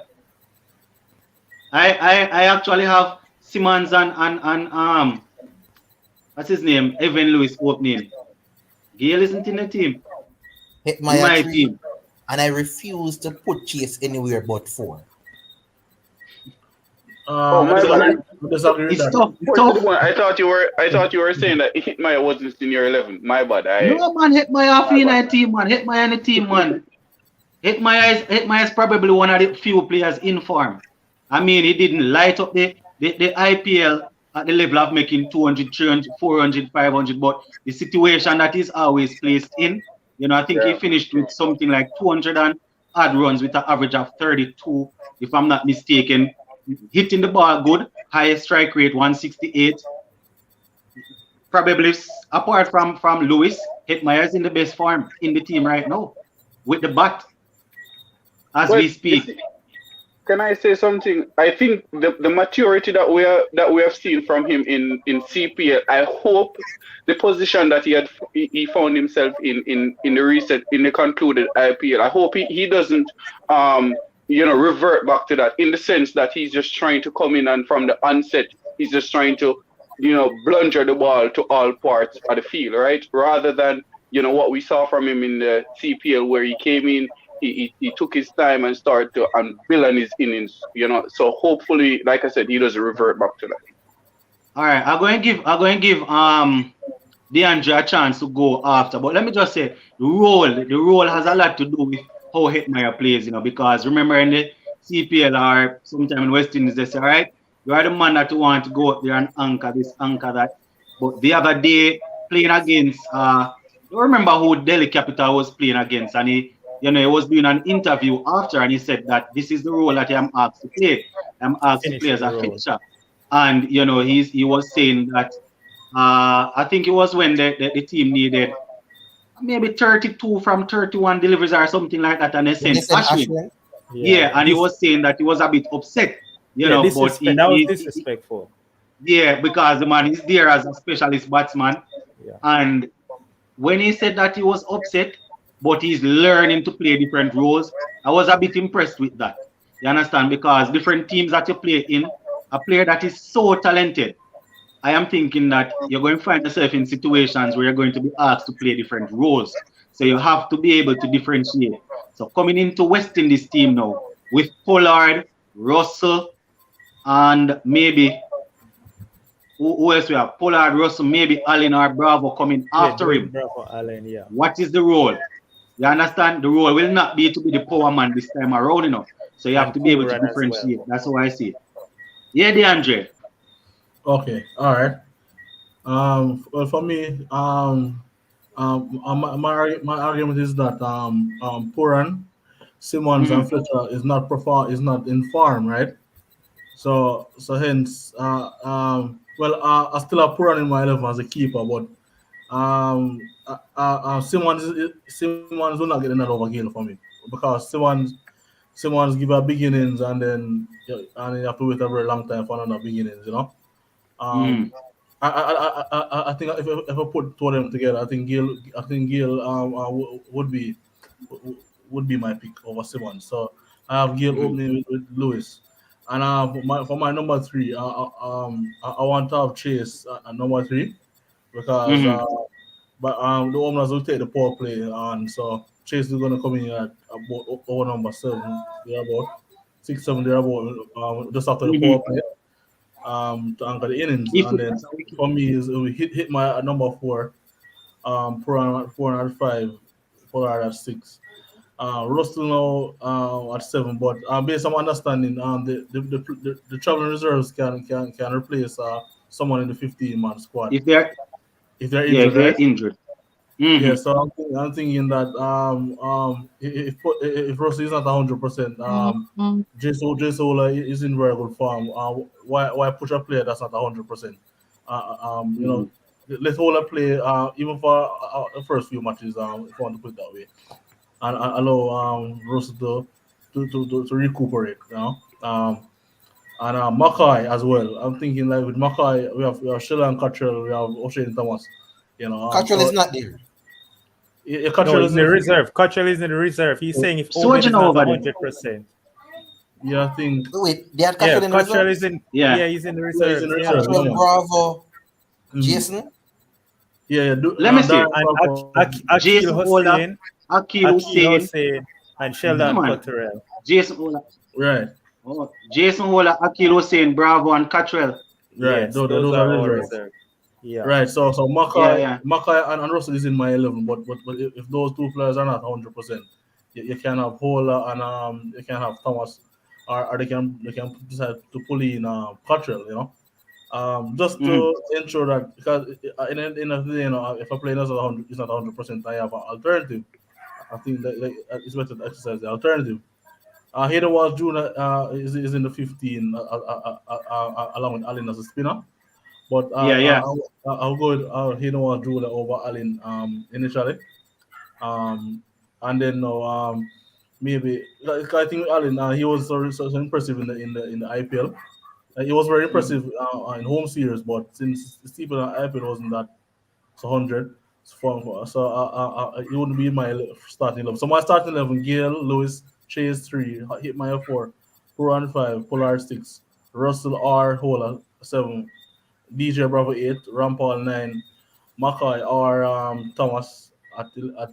I actually have Simmons and what's his name? Evan Lewis opening. Gale isn't in the team, Hit in Maya my 3, team. and I refuse to put Chase anywhere but 4. Oh, I my bad. disagree. I disagree with It's that. tough. It's Before to the tough. one, I thought you were saying that Hitmaya wasn't in your 11. My bad. No man, hit my off My in bad. a team, man. Hit my on the team, man. Hitmaya is probably one of the few players in form. I mean, he didn't light up the IPL at the level of making 200, 300, 400, 500, but the situation that he's always placed in, I think he Yeah. finished with something like 200 and odd runs with an average of 32, if I'm not mistaken. Hitting the ball good, highest strike rate 168. Probably apart from Lewis, Hitmaya is in the best form in the team right now with the bat as we But you speak. see, can I say something? I think the maturity that we have seen from him in CPL. I hope the position that he found himself in the concluded IPL. I hope he doesn't revert back to that, in the sense that he's just trying to come in, and from the onset he's just trying to blunder the ball to all parts of the field, right? Rather than what we saw from him in the CPL, where he came in, he took his time and started to and build on his innings. So hopefully, like I said, he doesn't revert back to that. All right, I'm going to give DeAndre a chance to go after, but let me just say the role has a lot to do with how Hetmeyer plays, because remember in the CPL or sometime in West Indies they say, all right, you are the man that you want to go up there and anchor this, anchor that. But the other day playing against don't remember who Delhi Capital was playing against, and he was doing an interview after, and he said that this is the role that I'm asked to play. I'm asked to play finishing as the a role. finisher, and he was saying that I think it was when the team needed maybe 32 from 31 deliveries or something like that, and they When they sent send Ashwin. Ashwin, Yeah, Yeah, and he was saying that he was a bit upset, yeah, but disrespect. That was disrespectful. yeah, because the man is there as a specialist batsman, Yeah, and when he said that he was upset, but he's learning to play different roles, I was a bit impressed with that. You understand? Because different teams that you play in, a player that is so talented, I am thinking that you're going to find yourself in situations where you're going to be asked to play different roles. So you have to be able to differentiate. So coming into West Indies team now with Pollard, Russell, and maybe who else we have? Pollard, Russell, maybe Allen or Bravo coming yeah, after Dwayne him. Bravo Allen. Yeah, What is the role? You understand? The role will not be to be the power man this time around, So you have and to be able to Pooran as differentiate. well. That's how I see it. Yeah, DeAndre. Okay, all right. Well, for me, my argument is that Puran, Simmons, and Mm-hmm. Fletcher is not in form, right? So hence, I still have Puran in my 11 as a keeper, but Simmons will not get another over Gale for me because Simmons give a big innings and then you have to wait a very long time for another big innings, you know. Mm-hmm. Um, I think if I put two of them together, I think Gil would be my pick over Simmons. So I have Gil Mm-hmm. opening with Lewis, and for my number three, I want to have Chase at number three because Mm-hmm. the owners will take the power play, and so Chase is going to come in at about over number seven, they're about 6, 7, they're about just after the Mm-hmm. power play to anchor the innings. If And then that's a wicket. for me is we hit my number four, four at five, Pollard at six. Russell now at seven, but based on my understanding, the traveling reserves can replace someone in the 15-man squad If they're if they're yeah, if injured, they're right? injured. Yeah, Mm-hmm. so I'm thinking that if Russell is not 100%, Jasola is in very good form. Why push a player that's not 100%? Mm-hmm. Let Ola play even for the first few matches. If you want to put it that way, and allow Russell to recuperate. You know, and Mackay as well. I'm thinking like with Mackay, we have Sheila and Cottrell, we have O'Shane Thomas. Cottrell is So not there. No, Cottrell he's is in in the the 50. reserve. Cottrell is in the reserve. He's saying if Obed is Sojourner not over there. 100%. Yeah, I think Wait, they had Yeah, Cottrell in the Cottrell is reserves? in. Yeah. Yeah, he's in the yeah, he's in reserves. the Yeah, reserve. Yeah, Cottrell, man. Bravo, Mhm. Jason? Yeah. Let me Darren see. and Bravo. Akil Jason Ola, Hussein, Akil Akil Hussein. Hussein, and Yeah, Sheldon Mhm. man. Cottrell. Jason Ola. Right, Jason Ola, Akil Hussein, Bravo, and Cottrell. right. Yes, those Those are are our reserves. reserve. Yeah. Right. So Yeah, Mackay, yeah. and Russell is in my 11, but if those two players are not 100%, you can have Hola and you can have Thomas, or they can decide to pull in Cottrell. Just Mm-hmm. to ensure that because in the day, if a player is not 100%, I have an alternative. I think that it's better to exercise the alternative. Hayden Walsh Jr. Is in the 15 along with Allen as a spinner. But Yeah, yeah. I'll go with Hayden Walsh Jr. over Allen initially. Um, and then maybe like, I think Allen he was so impressive in the IPL. He was very Mm-hmm. impressive in home series, but since Stephen IPL wasn't that so 100. So it wouldn't be my starting 11. So my starting 11: Gale, Lewis, Chase 3, hit my 4, Puran 5, Polar 6, Russell R, Hola 7, DJ Bravo 8, Rampal 9, Mackay or Thomas at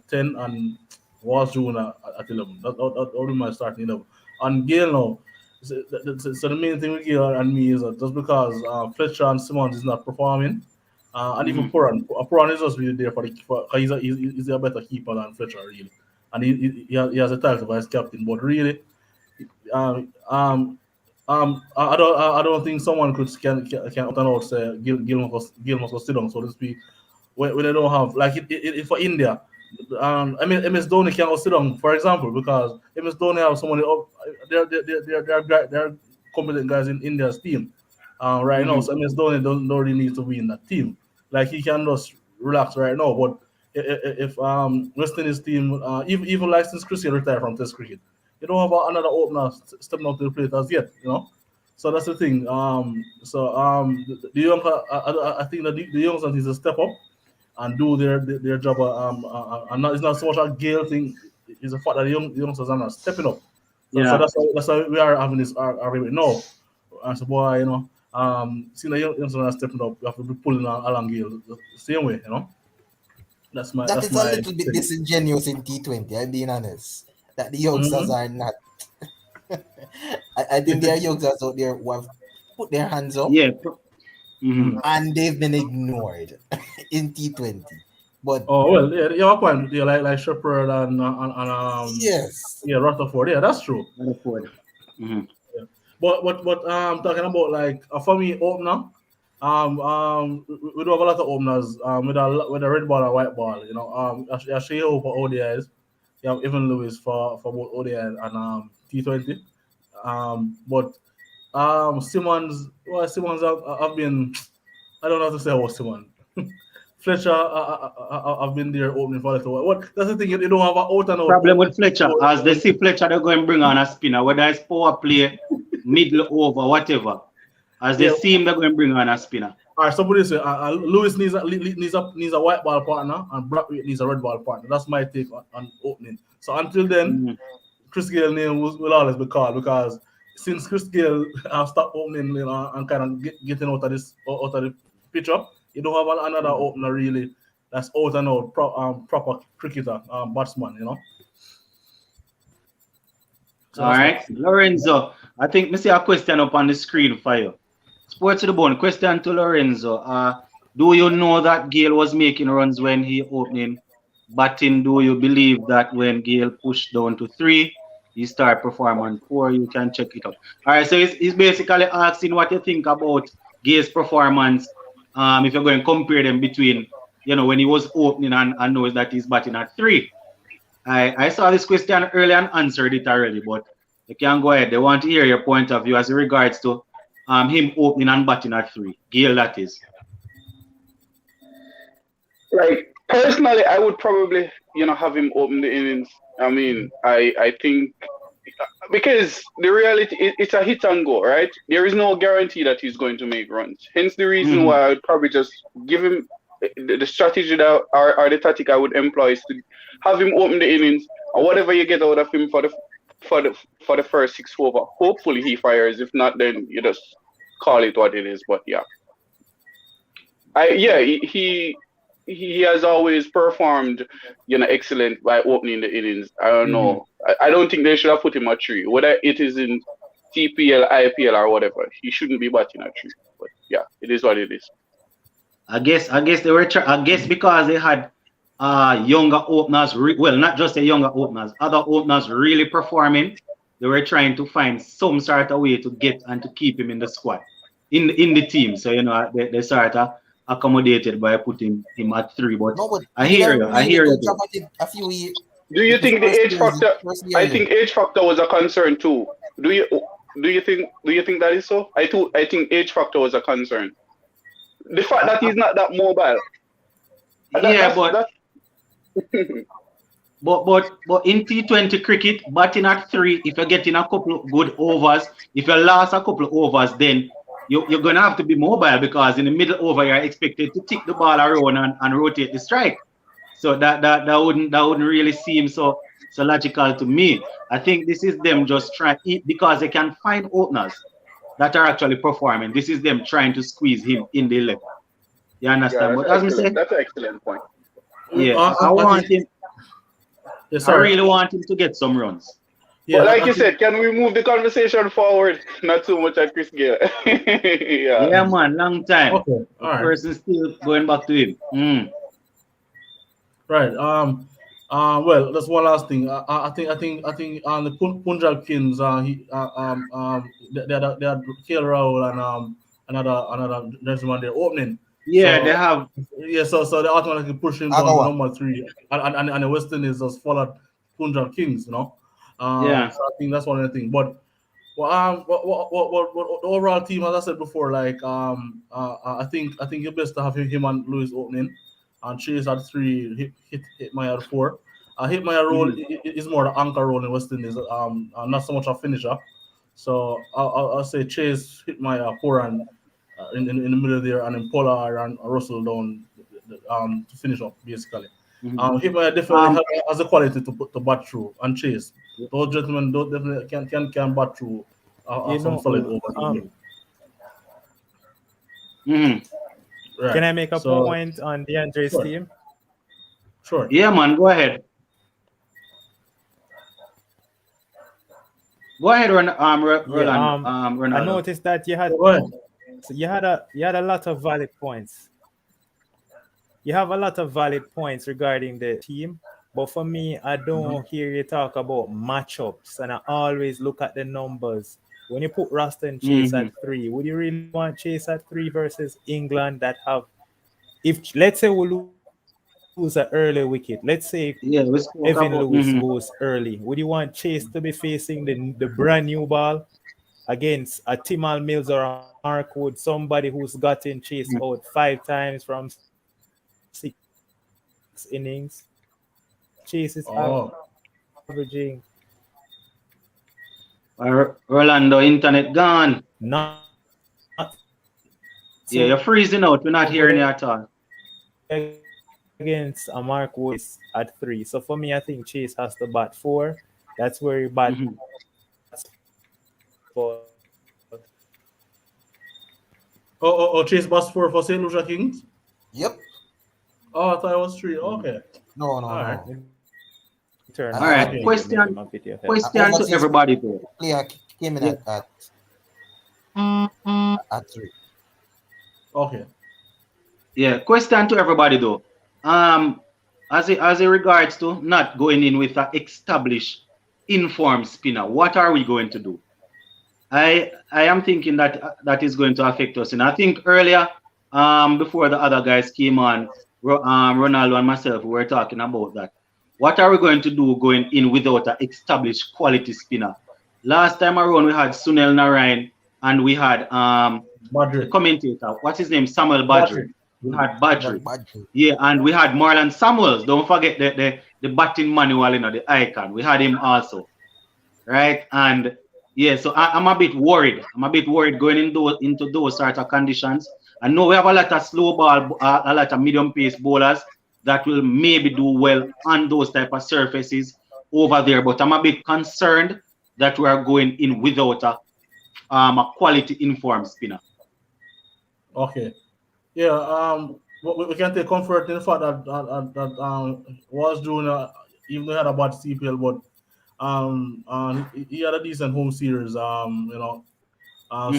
10, and Walsh Jr. at 11. That would be my starting 11. And Gale now. So the main thing with Gale and me is that just because Fletcher and Simmons is not performing, and even Mm-hmm. Puran is just really there for the keeper. He's a better keeper than Fletcher, really. And he has a title vice captain. But really, um, um, I don't think someone can out and out say Gil must go sit down, so to speak, when they don't have like for India. I mean, MS Dhoni cannot sit down, for example, because MS Dhoni have someone up. They're competent guys in India's team, right now. Mhm. So MS Dhoni don't really need to be in that team. Like he can just relax right now. But if West Indies team, even like since Christian retired from Test cricket, you don't have another opener stepping up to the plate as yet. So that's the thing. The young, I think that the youngsters need to step up and do their job. And it's not so much a Gale thing. It's the fact that the youngsters are not stepping up. So Yeah. that's why we are having this argument. No, and so boy, seeing the youngsters are stepping up, you have to be pulling along Gale the same way. That's my That that's is a my little bit thing. disingenuous in T20, I'm being honest. That the youngsters Mhm. are not. I think there are youngsters out there who have put their hands up Yeah. Mhm. and they've been ignored in T20. But Oh well, yeah, you have a point. Yeah, like Shepherd and yes, yeah, Rutherford. Yeah, that's true. Rutherford. Mhm. Yeah. But talking about like for me opener, we do have a lot of openers with a red ball and white ball. Actually for ODIs, you have Evan Lewis for both ODI and T20. But Simmons have been, I don't know how to say about Simmons. Fletcher, I've been there opening for a little while. What that's the thing, you don't have an out and out Problem with opening. Fletcher, as they see Fletcher, they're going to bring on a spinner, whether it's power play, middle over, whatever. As they Yeah. see him, they're going to bring on a spinner. All right, somebody say Lewis needs a white ball partner and Brathwaite needs a red ball partner. That's my take on opening. So until then, Mhm. Chris Gale name will always be called because since Chris Gale have stopped opening, and kind of getting out of the picture, you don't have another opener really that's out and out proper cricketer, batsman. So All that's my right. Lorenzo, I think me see a question up on the screen for you. Sports to the bone. Question to Lorenzo. Do you know that Gale was making runs when he opening batting? Do you believe that when Gale pushed down to 3, he start performing on 4? You can check it up. All right. So he's basically asking what you think about Gale's performance. If you're going to compare them between, when he was opening and knows that he's batting at 3. I saw this question earlier and answered it already, but you can go ahead. They want to hear your point of view as regards to him opening and batting at 3. Gale, that is. Like personally, I would probably have him open the innings. I mean, I think because the reality it's a hit and go, right? There is no guarantee that he's going to make runs. Hence the reason Mhm. why I would probably just give him the strategy that or the tactic I would employ is to have him open the innings and whatever you get out of him for the first 6 over. Hopefully he fires. If not, then you just call it what it is. But yeah, he has always performed, excellent by opening the innings. I don't Mhm. know. I don't think they should have put him at 3. Whether it is in TPL, IPL, or whatever, he shouldn't be batting at 3. But yeah, it is what it is. I guess they were. I guess because they had younger openers. Well, not just the younger openers, other openers really performing. They were trying to find some sort of way to get and to keep him in the squad, in the team. So they sort of accommodated by putting him at 3. But no, but I he did hear a you. I really hear you good job though. at it a few years. Do you His think the first age year, his factor? first year I there. think age factor was a concern too. Do you think that is so? I think age factor was a concern. The fact that he's not that mobile. That, Yeah, that's but that's But in T20 cricket, batting at 3, if you're getting a couple of good overs, if you last a couple of overs, then you're gonna have to be mobile because in the middle over you're expected to tick the ball around and rotate the strike. So that wouldn't really seem so logical to me. I think this is them just trying because they can find openers that are actually performing. This is them trying to squeeze him in the 11. You yeah, understand? that's But as I excellent. say, That's an excellent point. yeah, I I think want him. yeah, I sorry. really want him to get some runs. But Yeah, like I you think said, can we move the conversation forward? Not too much at Chris Gale. Yeah. Yeah, man, long time. okay. The All right. person still going back to him. Right. Well, that's one last thing. I think on the Punjab Kings, they had KL Rahul and another gentleman there opening. Yeah, So they have. yeah, so they automatically push him down to Agawa. number three, and the West Indies just followed Punjab Kings, you know. Yeah. So I think that's one of the things. But what the overall team, as I said before, like I think it's best to have him and Lewis opening, and Chase at three, hit my at four. Hit my role Mhm. is more the anchor role in West Indies, not so much a finisher. So I'll say Chase hit my four and in the middle there, and then Pollard and Russell down to finish up basically. Mhm. Hitman definitely Um. has the quality to bat through and chase. Those gentlemen don't definitely can bat through You some know, solid over the game. Mhm. can Right. I make a So point on DeAndre's sure, team? sure. Yeah, man. Go ahead. Go ahead, Yeah, Rolando. I Ronaldo. noticed that So go ahead. you had a lot of valid points. You have a lot of valid points regarding the team, but for me, I Mhm. don't hear you talk about matchups, and I always look at the numbers. When you put Raston Chase Mhm. at three, would you really want Chase at three versus England that have, if let's say we lose an early wicket, let's say Yeah, Evan we Lewis spoke goes about. early, would you want Chase to be facing the brand new ball against a Timal Mills or a Mark Wood, somebody who's gotten Chase out Mhm. 5 times from 6 innings? Chase is averaging Oh, Rolando, internet gone. not so good against a Mark Wood Yeah, you're freezing out. We're not hearing you at all. at 3. So for me, I think Chase has to bat 4. That's where he bats for. Mhm. Chase Bus for St. Lucia Kings. Yep. Oh, I thought it was three. Mhm. Okay, No, no, all right. no. Turn All on right. again Okay, to make him Question. a video help. Question to Overseas everybody though. player came in Yeah. at 3. okay. Yeah. Question to everybody though. Um, as it regards to not going in with an established informed spinner, what are we going to do? I am thinking that that is going to affect us. And I think earlier, before the other guys came on, Ronaldo and myself, we were talking about that. What are we going to do going in without an established quality spinner? Last time around, we had Sunil Narayan and we had the Madrid, commentator. What's his name? Samuel Badri. Madrid. We had Badri. Badger. Yeah, and we had Marlon Samuels. Don't forget the batting manual, the icon. We had him also, right? And yeah, so I'm a bit worried. I'm a bit worried going into those sort of conditions. I know we have a lot of slow ball, a lot of medium pace bowlers that will maybe do well on those type of surfaces over there, but I'm a bit concerned that we are going in without a quality informed spinner. Okay. Yeah. We can take comfort in the fact that was doing even though he had a bad CPL, but he had a decent home series. Hmm.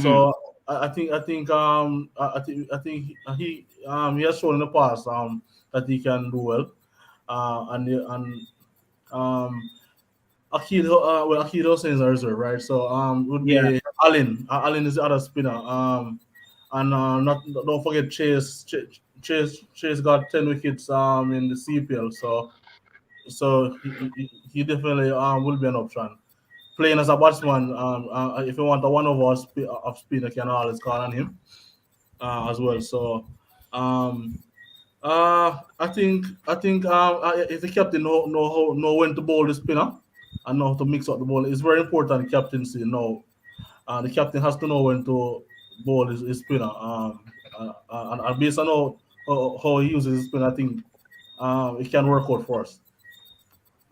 So I think he has shown in the past that he can do well. And um Akil Hussein is a reserve, right? So would Yeah. be Allen. Allen is the other spinner. And not don't forget Chase got 10 wickets in the CPL. So he definitely will be an option. Playing as a batsman, if you want a one over of spinner, can always call on him as well. So um, I think if the captain know when to bowl the spinner and know how to mix up the ball, it's very important. Captaincy know. The captain has to know when to bowl his spinner. And based on how he uses his spinner, I think it can work out for us.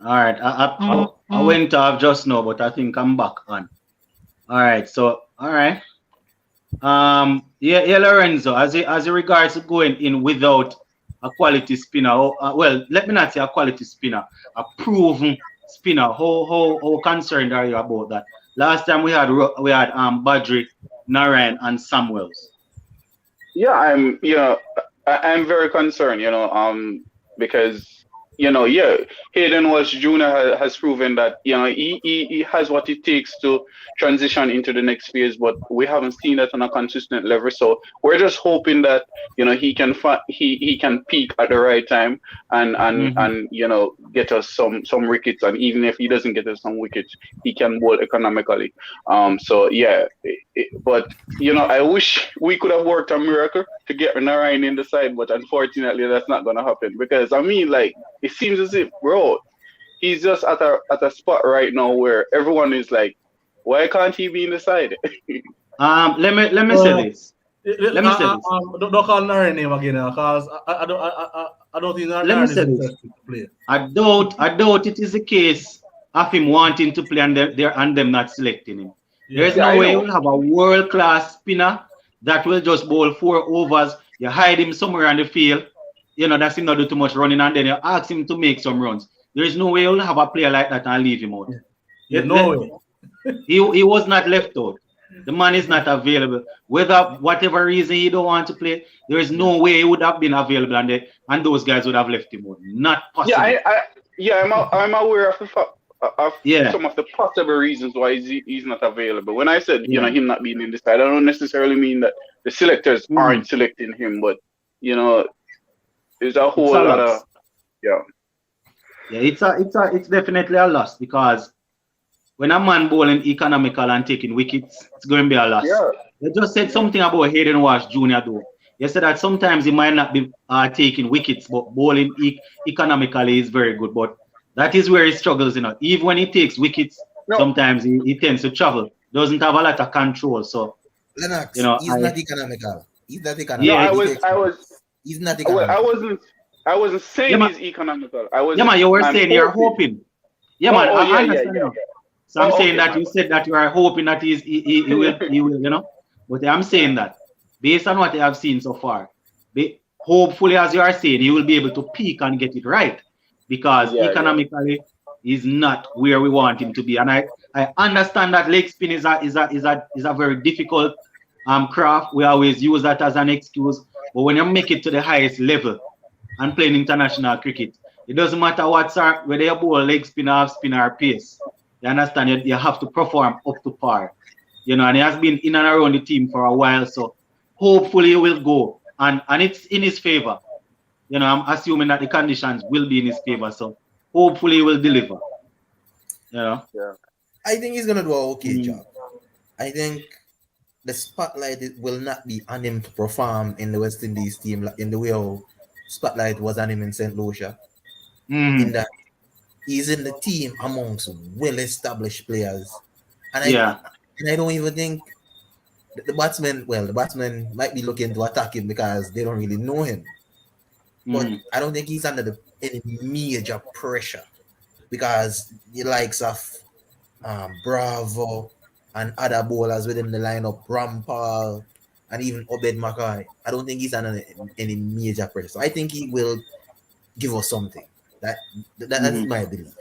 All right. I went off just now, but I think I'm back on. All right. So, all right. Yeah, Lorenzo, as it regards to going in without a quality spinner, well, let me not say a quality spinner, a proven spinner. How concerned are you about that? Last time we had Badri, Narayan, and Samuels. Yeah, I'm very concerned, because yeah, Hayden Walsh Jr. Has proven that he has what it takes to transition into the next phase, but we haven't seen that on a consistent level. So we're just hoping that he can peak at the right time and get us some wickets, and even if he doesn't get us some wickets, he can bowl economically. So yeah, but I wish we could have worked a miracle to get Narayan in the side, but unfortunately that's not gonna happen because I mean like. It seems as if, bro, he's just at a spot right now where everyone is like, why can't he be in the side? Let me say this. Let me say this. Don't call Narayan name again because I don't think Let me Narayan is say this. interested to play. I doubt it is the case of him wanting to play and them not selecting him. There's no way you'll have a world-class spinner that will just bowl 4 overs. You hide him somewhere on the field. That's him not do too much running, and then you ask him to make some runs. There is no way you'll have a player like that and leave him out. No way. He was not left out. The man is not available. Whatever reason he don't want to play, there is no way he would have been available, and those guys would have left him out. Not possible. I'm aware of the fact of some of the possible reasons why he's not available. When I said him not being in the side, I don't necessarily mean that the selectors aren't selecting him, but there's a whole lot of it's definitely a loss because when a man bowling economical and taking wickets, it's going to be a loss. You just said something about Hayden Walsh Jr. though. You said that sometimes he might not be taking wickets, but bowling economically is very good. But that is where he struggles, Even when he takes wickets, sometimes he tends to travel. Doesn't have a lot of control. So Lennox, he's not economical. He's not economical. No, he's not economical. I wasn't saying he's economical. You were saying you're hoping. Yeah, man. I understand. So I'm saying that you said that you are hoping that he will, But I'm saying that based on what I have seen so far, hopefully, as you are saying, he will be able to peak and get it right because economically he's not where we want him to be. And I understand that leg spin is a very difficult craft. We always use that as an excuse. But when you make it to the highest level and playing international cricket, it doesn't matter whether you bowl leg spin, half spin, or pace. You understand? You have to perform up to par. And he has been in and around the team for a while. So hopefully he will go. And it's in his favor. I'm assuming that the conditions will be in his favor. So hopefully he will deliver. I think he's going to do an okay job. I think the spotlight will not be on him to perform in the West Indies team in the way how spotlight was on him in St. Lucia. In that he's in the team amongst well-established players. And I don't even think the batsmen might be looking to attack him because they don't really know him. But I don't think he's under any major pressure because the likes of Bravo and other bowlers within the lineup, Rampal, and even Obed Mackay, I don't think he's under any major pressure. So I think he will give us something. That's my belief.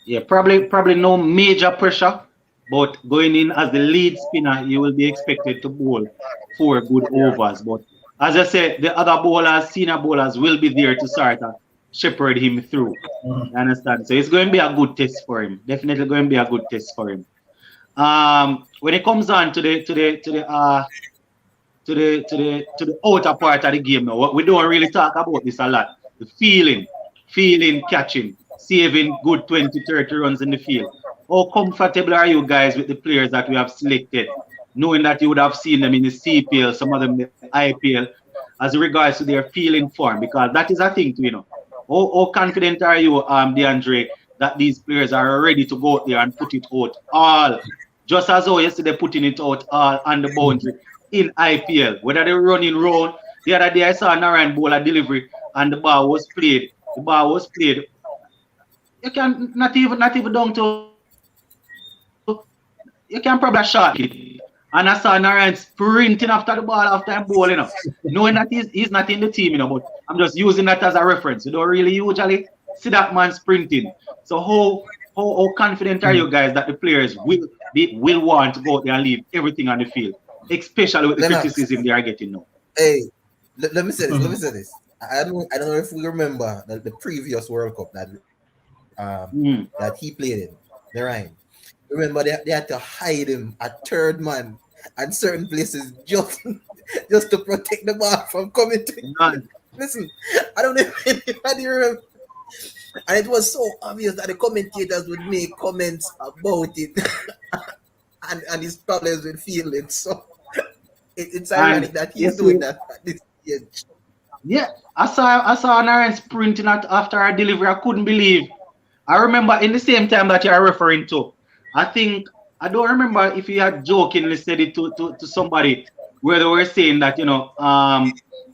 Yeah, probably no major pressure, but going in as the lead spinner, you will be expected to bowl 4 good overs. But as I said, the other bowlers, senior bowlers, will be there to sort of shepherd him through. You understand? So it's going to be a good test for him. Definitely going to be a good test for him. When it comes on to the outer part of the game now, we don't really talk about this a lot. The feeling, catching, saving good 20, 30 runs in the field. How comfortable are you guys with the players that we have selected, knowing that you would have seen them in the CPL, some of them in the IPL, as regards to their feeling form? Because that is a thing too, How confident are you, DeAndre, that these players are ready to go out there and put it out all, just as how yesterday putting it out all on the boundary in IPL, whether they're running round. The other day I saw Narayan bowl a delivery and the ball was played. You can not even down to, you can probably shot it. And I saw Narayan sprinting after the ball after I'm bowling, knowing that he's not in the team, but I'm just using that as a reference. You don't really usually see that man sprinting. So how confident are you guys that the players will want to go out there and leave everything on the field, especially with the criticism they are getting now? Hey, let me say this. I don't know if we remember the previous World Cup that he Mm. played in, the Rhine. Remember they had to hide him at third man and certain places just just to protect the ball from coming to him. Man. Listen, I don't know if anybody remember. And it was so obvious that the commentators would make comments about it and his problems with fielding. So it's And ironic that you he's see, doing that at this stage. yeah, I saw Naren sprinting after our delivery. I couldn't believe. I remember in the same time that you are referring to. I think I don't remember if he had jokingly said it to somebody where they were saying that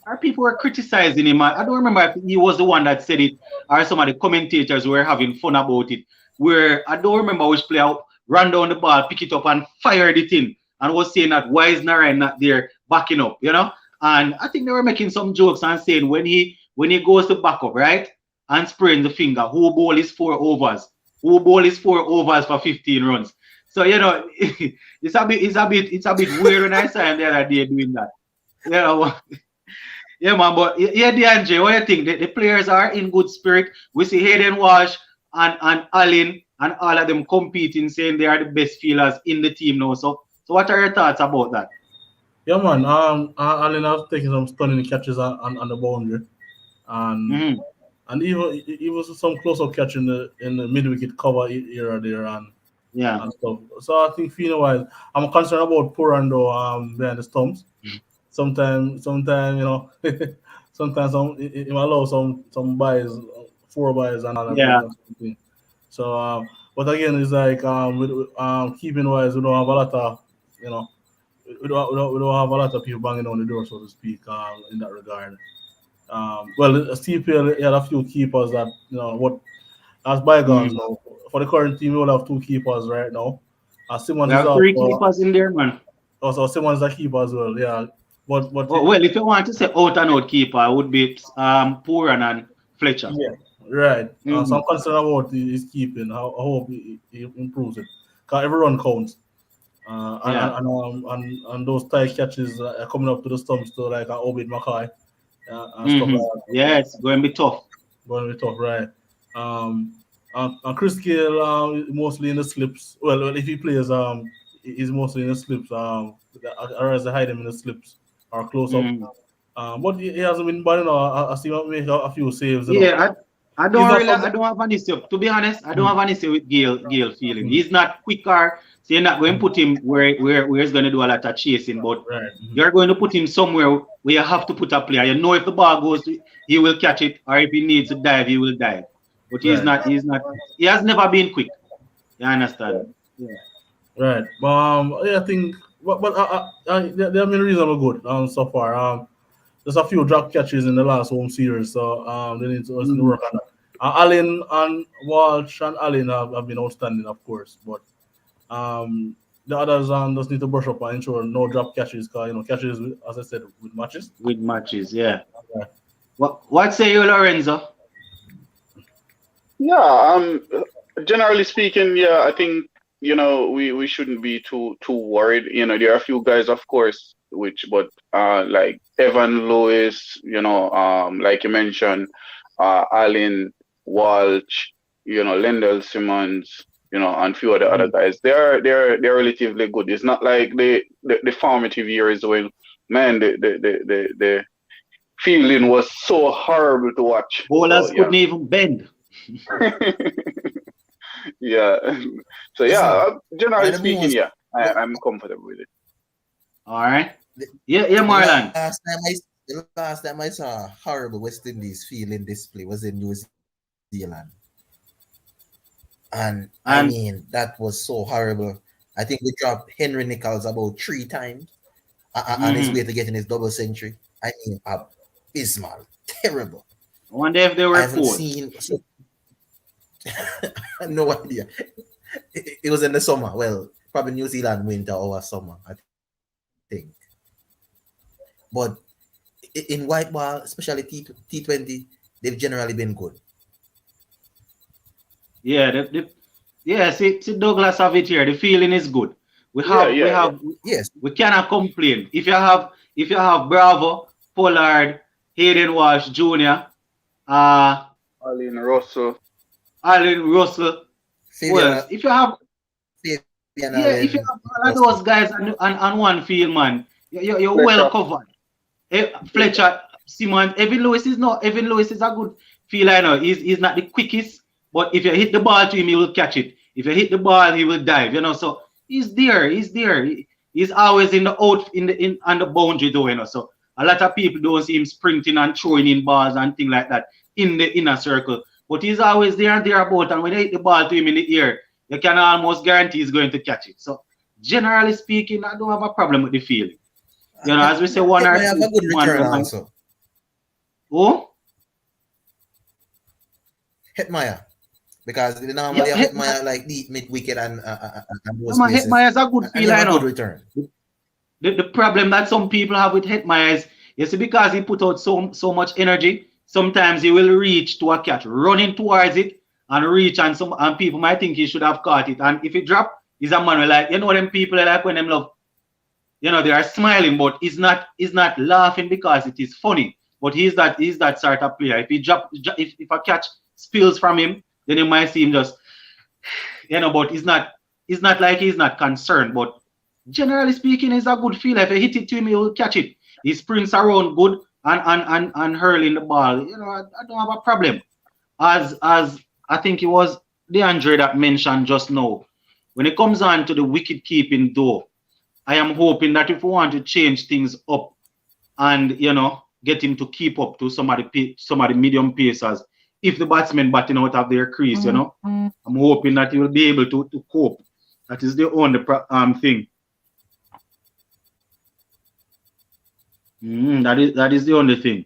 our people were criticizing him. I don't remember if he was the one that said it or some of the commentators were having fun about it. Where I don't remember which player ran down the ball, pick it up and fired it in and was saying that why is Narayan not there backing up, And I think they were making some jokes and saying when he goes to back up, right? And sprains the finger, who bowl is 4 overs? Who bowl is 4 overs for 15 runs? So it's a bit weird when I saw him the other day doing that. You know, yeah, man. But yeah, DeAndre, what do you think? The players are in good spirit. We see Hayden Walsh and Allen and all of them competing, saying they are the best fielders in the team now. So what are your thoughts about that? Yeah, man. Allen has taken some stunning catches on the boundary, and Mm-hmm. and even some close up catch in the mid wicket cover area there Yeah. and stuff. So I think feeling wise, I'm concerned about Purando behind the stumps. Sometimes sometimes he might allow some buys, 4 buys and all that Yeah. kind of thing. So, but again, it's like keeping wise, we don't have a lot of you know we don't have a lot of people banging on the door, so to speak, in that regard. Well, CPL had a few keepers that what as bygones Mm. now. For the current team, we will have 2 keepers right now. We Simmons is have out three for keepers in there, man. also Simmons is a keeper as well. Yeah, but Oh, well, if you want to say out and out keeper, it would be Puran and Fletcher. yeah, right. So Mm. I'm concerned about his keeping. I hope he improves it. Cause everyone counts. Yeah. And those tight catches are coming up to the stumps to like Obed Mackay and stuff like Mm-hmm. that. Yeah, it's going to be tough. Going to be tough, right? And Chris Gale mostly in the slips. Well, if he plays, he's mostly in the slips. Or as they hide him in the slips or close up. Mm. But he hasn't been bad. I see him make a few saves. Yeah, I He's don't not really, from. I don't have an issue. To be honest, I don't Mm, have an issue with Gale feeling. mm, He's not quicker, so you're not going to mm, put him where he's going to do a lot of chasing, but right. you're going to put him somewhere where you have to put a player. You know if the ball goes, he will catch it, or if he needs to dive, he will dive. But Right. he has never been quick. You understand? Yeah. Right. Yeah, I think. They have been reasonably good so far. There's a few drop catches in the last home series, so they need to Mhm. work on that. Allen and Walsh and Allen have been outstanding, of course, but the others just need to brush up and ensure no drop catches, because catches, as I said, with matches. With matches, yeah. Yeah. What say you, Lorenzo? Yeah, generally speaking, yeah, I think we shouldn't be too worried. There are a few guys, of course, but like Evan Lewis, like you mentioned, Allen Walsh, Lendell Simmons, and few of the other guys. They're relatively good. It's not like the formative years when, man, the feeling was so horrible to watch. Bowlers So couldn't even bend. yeah. Yeah. So yeah, Listen, generally and the speaking, most yeah, the, I'm comfortable with it. All right. the, Yeah, the Marlon. last time I saw a horrible West Indies fielding display was in New Zealand. And I And mean, that was so horrible. I think we dropped Henry Nichols about 3 times on his way mhm. to getting his double century. I mean, abysmal, terrible. I wonder if they I were haven't forced. seen no idea. It was in the summer. Well, probably New Zealand winter or summer, I think. But in white ball, especially T20, they've generally been good. Yeah, yeah. See, Douglas have it here. The feeling is good. We Yeah, have, we yeah, yeah. have, Yes, we cannot complain. If you have Bravo, Pollard, Hayden Walsh Jr., uh, Allen Russell. Allen Russell. Who else? Fabian, If you have, Fabian yeah, if you Allen have all of Russell. those guys on one field, man, you're well Fletcher. covered. Fletcher, Simmons, Evan Lewis is a good fielder. I know he's not the quickest, but if you hit the ball to him, he will catch it. If you hit the ball, he will dive. So he's there. He's there. He's always in the out in on the boundary though. So a lot of people don't see him sprinting and throwing in balls and things like that in the inner circle. But he's always there and thereabout. And when you hit the ball to him in the air, you can almost guarantee he's going to catch it. So generally speaking, I don't have a problem with the feeling. As we say, one or Hetmyer have two, a good return also. Oh, Hetmyer. Because they normally yeah, have Hetmyer like deep mid wicket and those man, places. Hetmyer is a good And he fielder. have a good return. The problem that some people have with Hetmyer is, you see, because he put out so much energy, sometimes he will reach to a catch, running towards it and reach, and people might think he should have caught it. And if he drop, he's a man who like, them people like when them love, they are smiling, but he's not laughing because it is funny. But he's that sort of player. If he if a catch spills from him, then you might see him just, but he's not like he's not concerned. But generally speaking, he's a good fielder. If you hit it to him, he will catch it. He sprints around good and hurling the ball. I don't have a problem. As I think it was DeAndre that mentioned just now, when it comes on to the wicket keeping though, I am hoping that if we want to change things up and get him to keep up to some of the medium pacers, if the batsmen batting out of their crease, I'm hoping that he will be able to cope. That is the only thing. That is the only thing.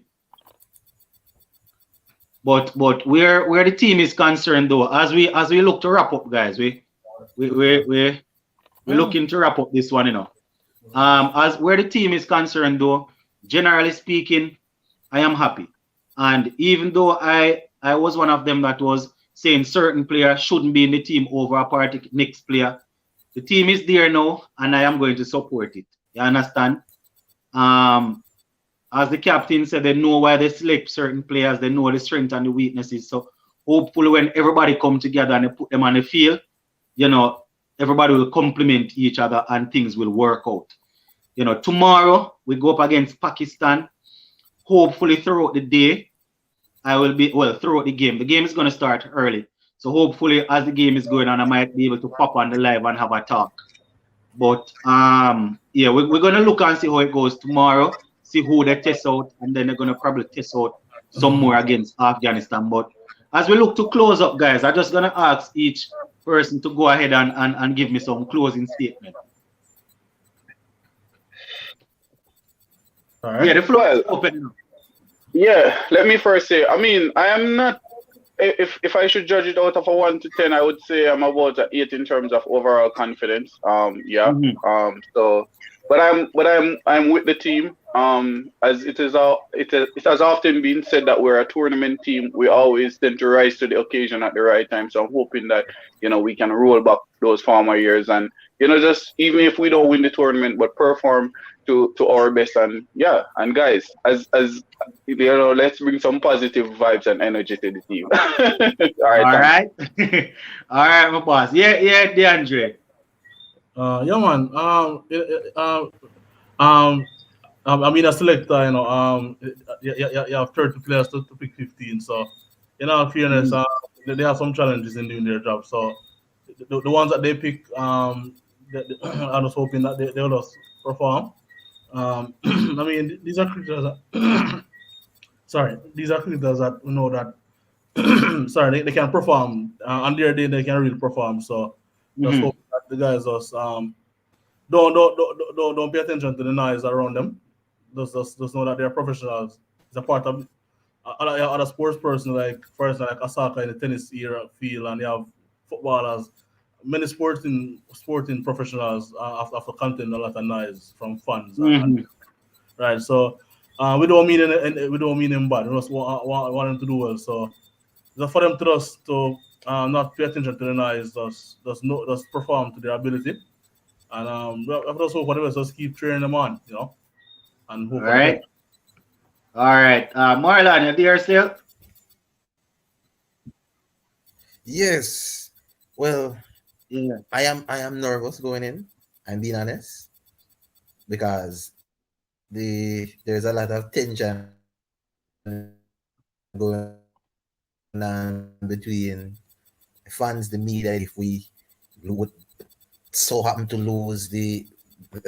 But where the team is concerned though, as we look to wrap up, guys, we're looking to wrap up this one, As where the team is concerned though, generally speaking, I am happy. And even though I was one of them that was saying certain players shouldn't be in the team over a particular next player, the team is there now, and I am going to support it. You understand? As the captain said, they know why they select certain players, they know the strengths and the weaknesses. So hopefully when everybody come together and they put them on the field, everybody will complement each other and things will work out. Tomorrow we go up against Pakistan. Hopefully throughout the day, throughout the game. The game is going to start early. So hopefully as the game is going on, I might be able to pop on the live and have a talk. But we're going to look and see how it goes tomorrow, see who they test out, and then they're going to probably test out some more against Afghanistan. But as we look to close up, guys, I'm just going to ask each person to go ahead and give me some closing statement. All right. Yeah, the floor is open. Yeah, let me first say, I mean, I am not, if I should judge it out of a 1 to 10, I would say I'm about an 8 in terms of overall confidence. So, but I'm with the team. As it has often been said that we're a tournament team. We always tend to rise to the occasion at the right time. So I'm hoping that we can roll back those former years and just even if we don't win the tournament, but perform to our best. And guys, as let's bring some positive vibes and energy to the team. All right. All right, my boss. Yeah, DeAndre. Yeah, man. I mean, a selector, you have 30 players to pick 15. So, in all fairness, they have some challenges in doing their job. So, the ones that they pick, I'm just hoping that they will just perform. I mean, these are cricketers that, these are cricketers that we know that, they can perform. On their day, they can really perform. So, just hope that the guys just don't pay attention to the noise around them. Just know that they're professionals. It's a part of other sports person, like for instance, like a soccer in the tennis era field, and you have footballers. Many sporting professionals after content a lot of noise from fans. Right, so we don't mean him bad. We just want him to do well. So just for them to not pay attention to the noise, just perform to their ability. And I just hope whatever, just keep cheering them on, and hope. All right. All right. Marlon, you there still? Yes. Well, Yeah. I am nervous going in. I'm being honest because there's a lot of tension going on between fans, the media, if we would so happen to lose the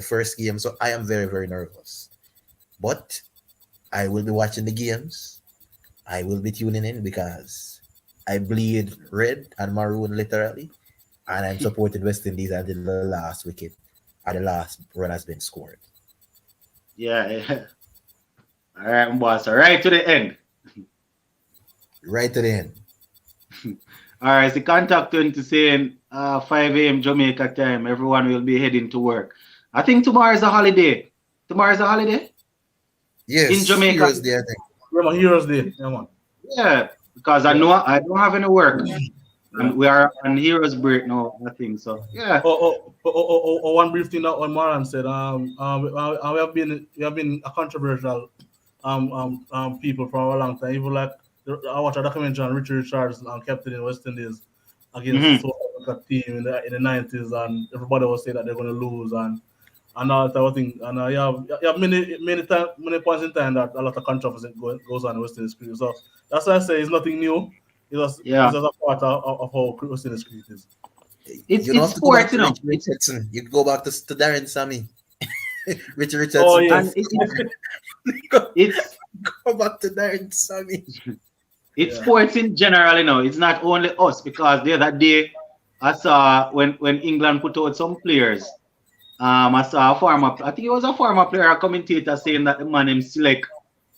first game. So I am very, very nervous. But I will be watching the games. I will be tuning in because I bleed red and maroon literally, and I'm supporting West Indies until the last wicket or the last run has been scored. Yeah. Yeah. All right, boss. All right to the end. Right to the end. All right. So contact 20 saying 5 a.m. Jamaica time. Everyone will be heading to work. I think tomorrow is a holiday. Tomorrow is a holiday in Yes, Jamaica. Heroes Day, I think. Yeah, man, Heroes Day. Yeah, man. Yeah, because I Yeah. know I don't have any work. Yeah. And we are on Heroes break now, I think. So yeah. One brief thing that one Maran said. We have been a controversial people for a long time. Even like I watched a documentary on Richard Richards, captain in West Indies against the Mhm. South Africa team in the 90s, and everybody was saying that they're going to lose and all that type of thing. And you have many points in time that a lot of controversy goes on in West Indies cricket. So that's why I say it's nothing new. Yeah. It's just a part of how West Indies cricket is. It's You don't it's have to go back sports, to you know. Richard Richardson. You can go back to Darren Sammy. Richard Oh Richardson. yes, And it's Go back to Darren Sammy. it's yeah. sports in general, you know. It's not only us because the other day I saw when England put out some players. I saw a former, I think it was a former player, a commentator saying that the man him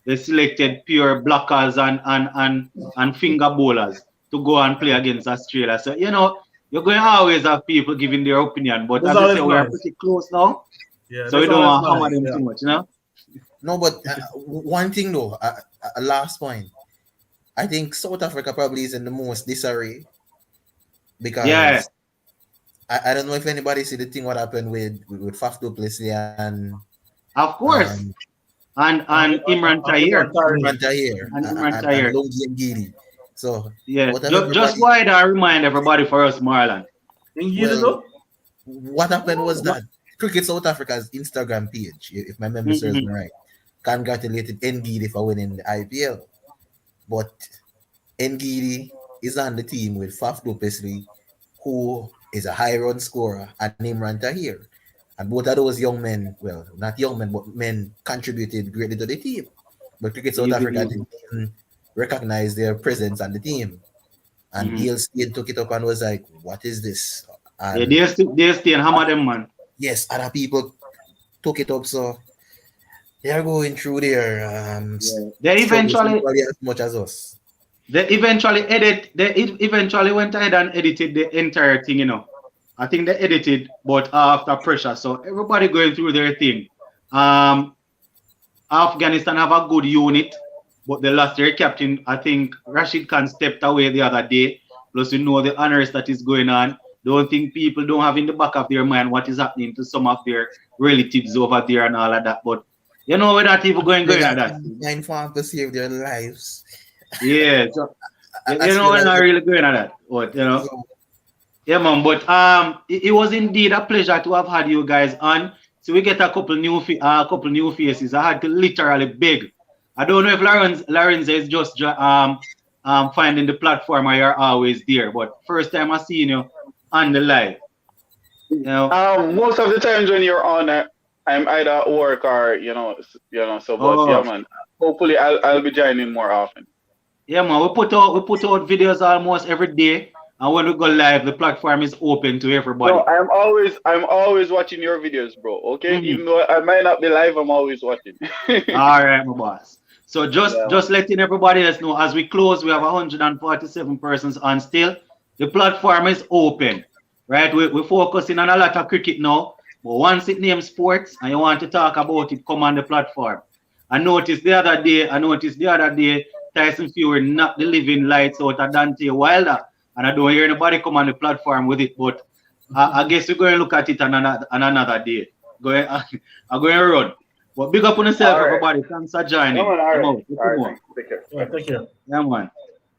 they selected pure blockers and finger bowlers to go and play against Australia. So you know, you're going to always have people giving their opinion, but There's as I always say, we are noise. pretty close now, Yeah, so we there's don't always want to hammer noise. them Yeah. too much, you know. No, but one thing though, a last point. I think South Africa probably is in the most disarray Yeah, because I don't know if anybody see the thing what happened with Faf du Plessis and of course. um And Imran Imran Tahir Tahir. Imran Tahir and Imran and Tahir. Lungi and Giri. So Yeah, out of just everybody, go ahead and remind everybody for us, Marlon. Ingili well, though? what happened was that Cricket South Africa's Instagram page, if my memory serves me Mhm. right, congratulated Ngidi for winning the IPL. But Ngidi is on the team with Faf du Plessis, who is a high run scorer, and Imran Tahir. And both of those young men, well, not young men, but men contributed greatly to the team. But Cricket South Easy, Africa easy. didn't even recognize their presence on the team. And Mhm. Dale Steyn took it up and was like, what is this? Yeah, And they stay and hammer them, man. yes, other people took it up. So they are going through their Yeah. They struggles eventually equally as much as us. They eventually went ahead and edited the entire thing, you know. I think they edited, but after pressure. So everybody going through their thing. Um, Afghanistan have a good unit, but they lost their captain. I think Rashid Khan stepped away the other day. Plus, you know the honors that is going on. Don't think people don't have in the back of their mind what is happening to some of their relatives over there and all of that. But you know, we're not even going They at got that. nine farm to save their lives. Yeah, so you As know, well we're as not really going at that. But you know. so, Yeah, man. But it was indeed a pleasure to have had you guys on. So we get a couple new faces. I had to literally beg. I don't know if Lawrence is just finding the platform where you're always there. But first time I seen you on the live, you know. Most of the times when you're on, I'm either at work or So, but yeah, Oh, man. Hopefully, I'll be joining more often. yeah, man. We put out videos almost every day, and when we go live, the platform is open to No, everybody. I'm always watching your videos, bro. Okay, Mhm. even though I might not be live, I'm always watching. All right, my boss. So Yeah, man. just letting everybody else know as we close, we have 147 persons on still. The platform is open, right? We're focusing on a lot of cricket now, but once it names sports and you want to talk about it, come on the platform. I noticed the other day, Tyson Fury knocked the living lights out of Dante Wilder, and I don't hear anybody come on the platform with it. But I guess we're going to look at it on another day. I'm going to run. But big up on yourself, All right. everybody. Thanks for No, joining. man, all I'm right. out. Look All right, more. thanks. Take care. Yeah, take care. Yeah, man.